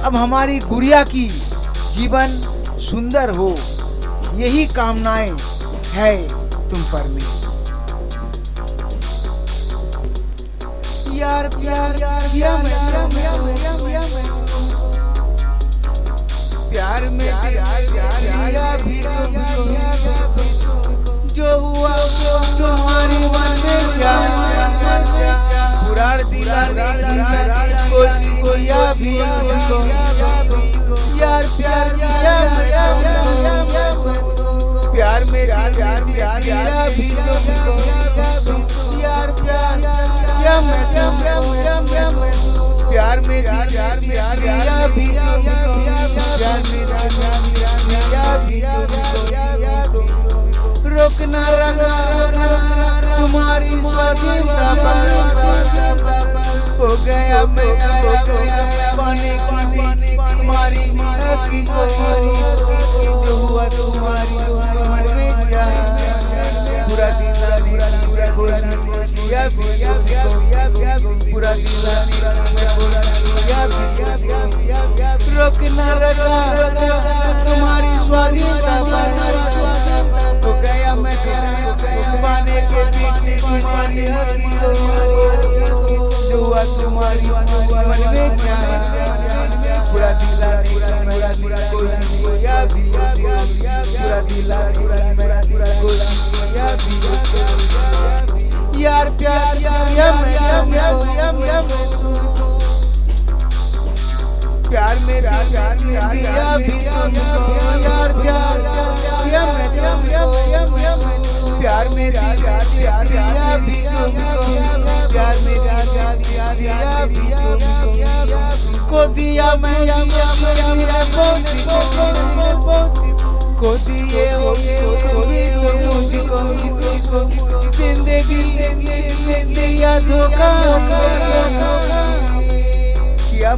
Speaker 1: अब हमारी गुड़िया की जीवन सुंदर हो, यही कामनाएं है तुम पर मेरी। यार प्यार किया मैं प्यार में दिया भी जो हुआ तुम्हारी मन में बुरा दिला कोशिश किया भी यार प्यार किया प्यार में दिया भी यार प्यार किया मैं प्यार में दिया भी रोकना तुम्हारी स्वाधीनता हो गया मैं पाने तुम्हारी की जो हुआ तुम्हारी मन में पूरा पूरा रोकना तुम्हारी स्वाधीनता हो गया मैं पाने के पीछे तुम्हारी जो हुआ तुम्हारी मन में पूरा पूरा कोशिश पूरा यार प्यार प्यार में दिया भी यार प्यार प्यार में दिया भी प्यार में दिया भी को दिया मैं को दिए जिंदगी दिया धोखा किया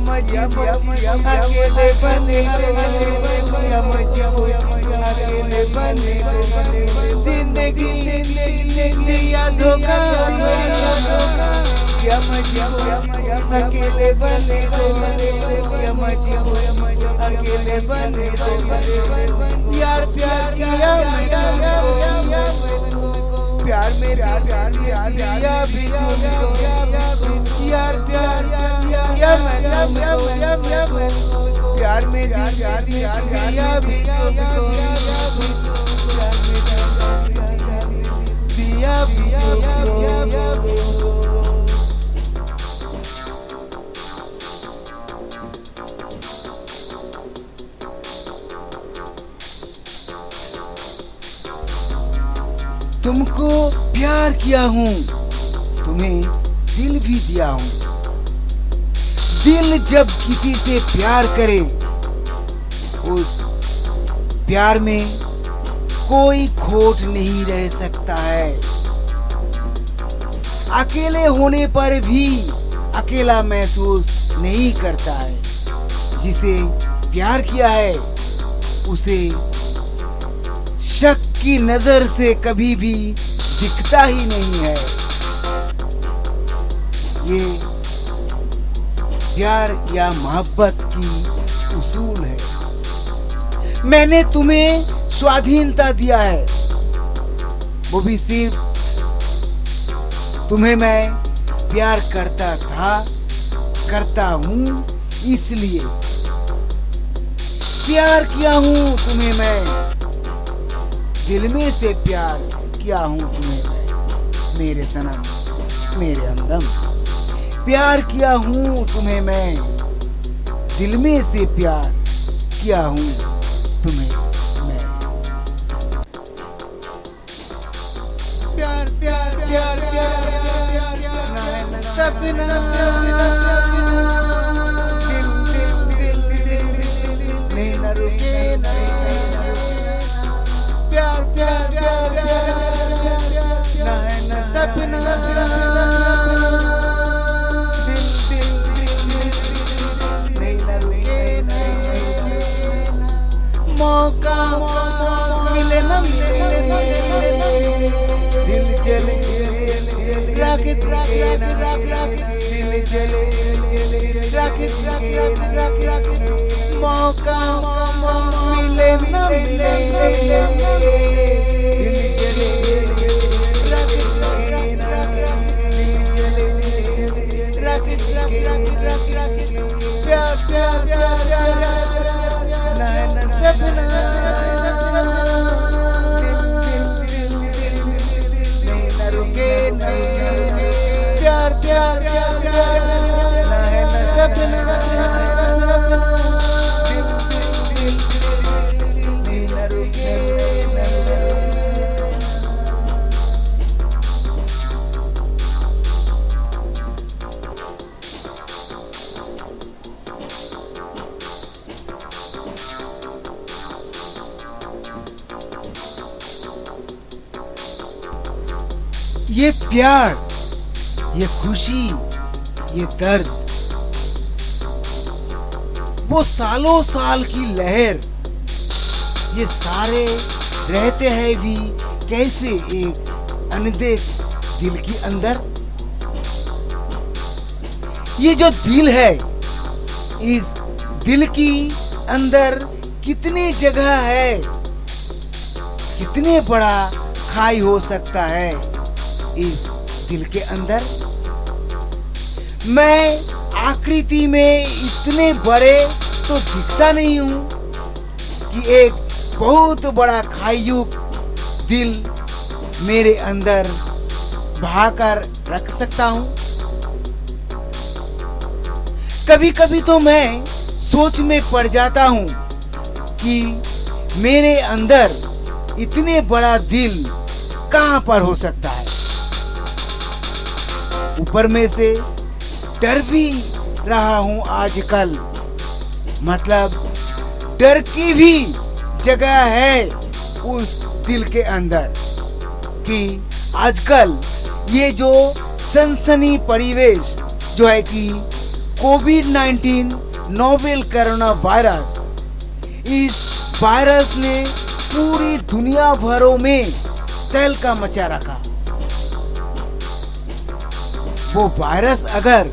Speaker 1: अकेले बने अकेले बने जिंदगी दिया धोखा अकेले बने अकेले बने यार प्यार किया प्यार में दिया भी यार प्यार किया प्यार में दिया भी तुमको प्यार किया हूँ, तुम्हें दिल भी दिया हूँ। दिल जब किसी से प्यार करे, उस प्यार में कोई खोट नहीं रह सकता है। अकेले होने पर भी अकेला महसूस नहीं करता है। जिसे प्यार किया है उसे शक की नजर से कभी भी दिखता ही नहीं है। ये प्यार या मोहब्बत की उसूल है। मैंने तुम्हें स्वाधीनता दिया है, वो भी सिर्फ तुम्हें मैं प्यार करता था, करता हूँ, इसलिए प्यार किया हूँ तुम्हें मैं। दिल में से प्यार किया हूँ तुम्हें मैं, मेरे सनम मेरे हमदम। प्यार किया हूँ तुम्हें मैं, दिल में से प्यार किया हूँ तुम्हें मैं। प्यार प्यार प्यार प्यार सपना नहीं न रुके ना। प्यार प्यार प्यार प्यार सपना नहीं न रुके ना। मौका मिले न मिले दिल जले रख दिल जले रख मौका मिले न मिले दिल जले रख प्यार प्यार प्यार सपना प्यार प्यार प्यार सपना ये प्यार, ये खुशी, ये दर्द, वो सालों साल की लहर, ये सारे रहते हैं भी कैसे एक अनदेख दिल के अंदर। ये जो दिल है, इस दिल की अंदर कितनी जगह है, कितने बड़ा खाई हो सकता है इस दिल के अंदर। मैं आकृति में इतने बड़े तो दिखता नहीं हूँ कि एक बहुत बड़ा खाईयुक्त दिल मेरे अंदर बहाकर रख सकता हूँ। कभी कभी तो मैं सोच में पड़ जाता हूँ कि मेरे अंदर इतने बड़ा दिल कहाँ पर हो सकता है। ऊपर में से डर भी रहा हूँ आजकल, मतलब डर की भी जगह है उस दिल के अंदर कि आजकल ये जो सनसनी परिवेश जो है कि कोविड-19 नोवेल कोरोना वायरस, इस वायरस ने पूरी दुनिया भरों में तहलका मचा रखा। वो वायरस अगर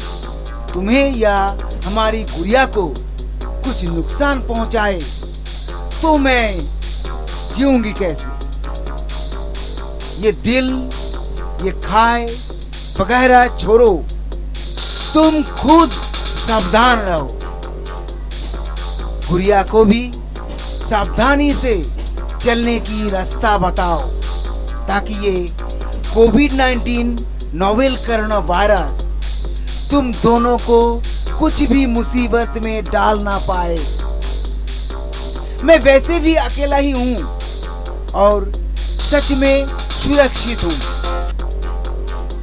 Speaker 1: तुम्हें या हमारी गुड़िया को कुछ नुकसान पहुंचाए तो मैं जीऊंगी कैसे? ये दिल, ये खाए वगैरह छोड़ो, तुम खुद सावधान रहो। गुड़िया को भी सावधानी से चलने की रास्ता बताओ ताकि ये कोविड-19 नोवेल कोरोना वायरस तुम दोनों को कुछ भी मुसीबत में डाल ना पाए। मैं वैसे भी अकेला ही हूँ और सच में सुरक्षित हूँ,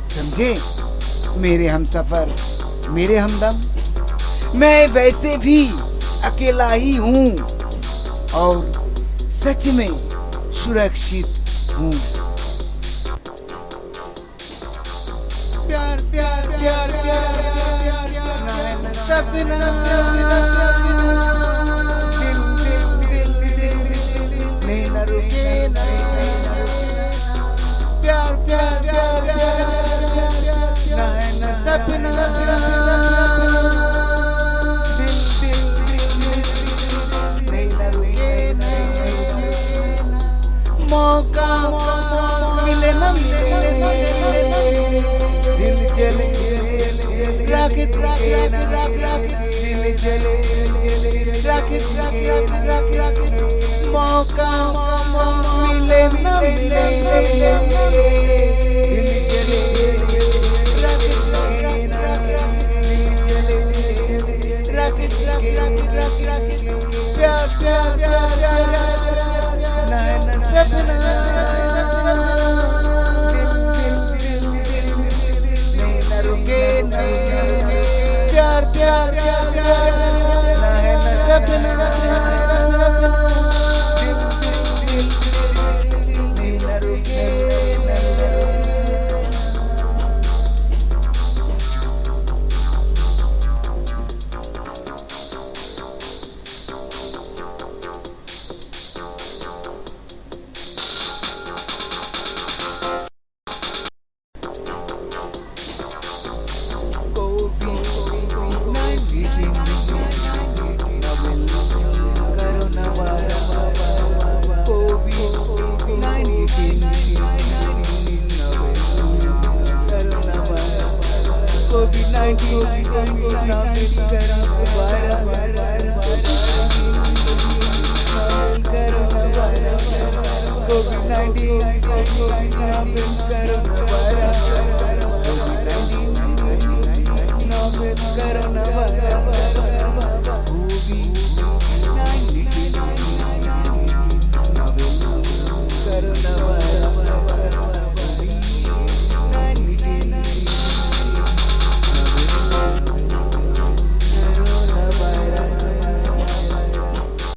Speaker 1: समझे मेरे हमसफर, मेरे हमदम। मैं वैसे भी अकेला ही हूँ और सच में सुरक्षित हूँ। प्यार प्यार प्यार प्यार सपना, दिल न रुके ना, प्यार प्यार प्यार सपना, दिल न रुके ना, मौका मिले न मिले, दिल जले राकेत राकेत राकेत, दिल जले राकेत राकेत राकेत, मौका मिले न मिले, दिल जले राकेत राकेत राकेत, प्यार प्यार प्यार नैन सपना, प्यार प्यार नैन सपना,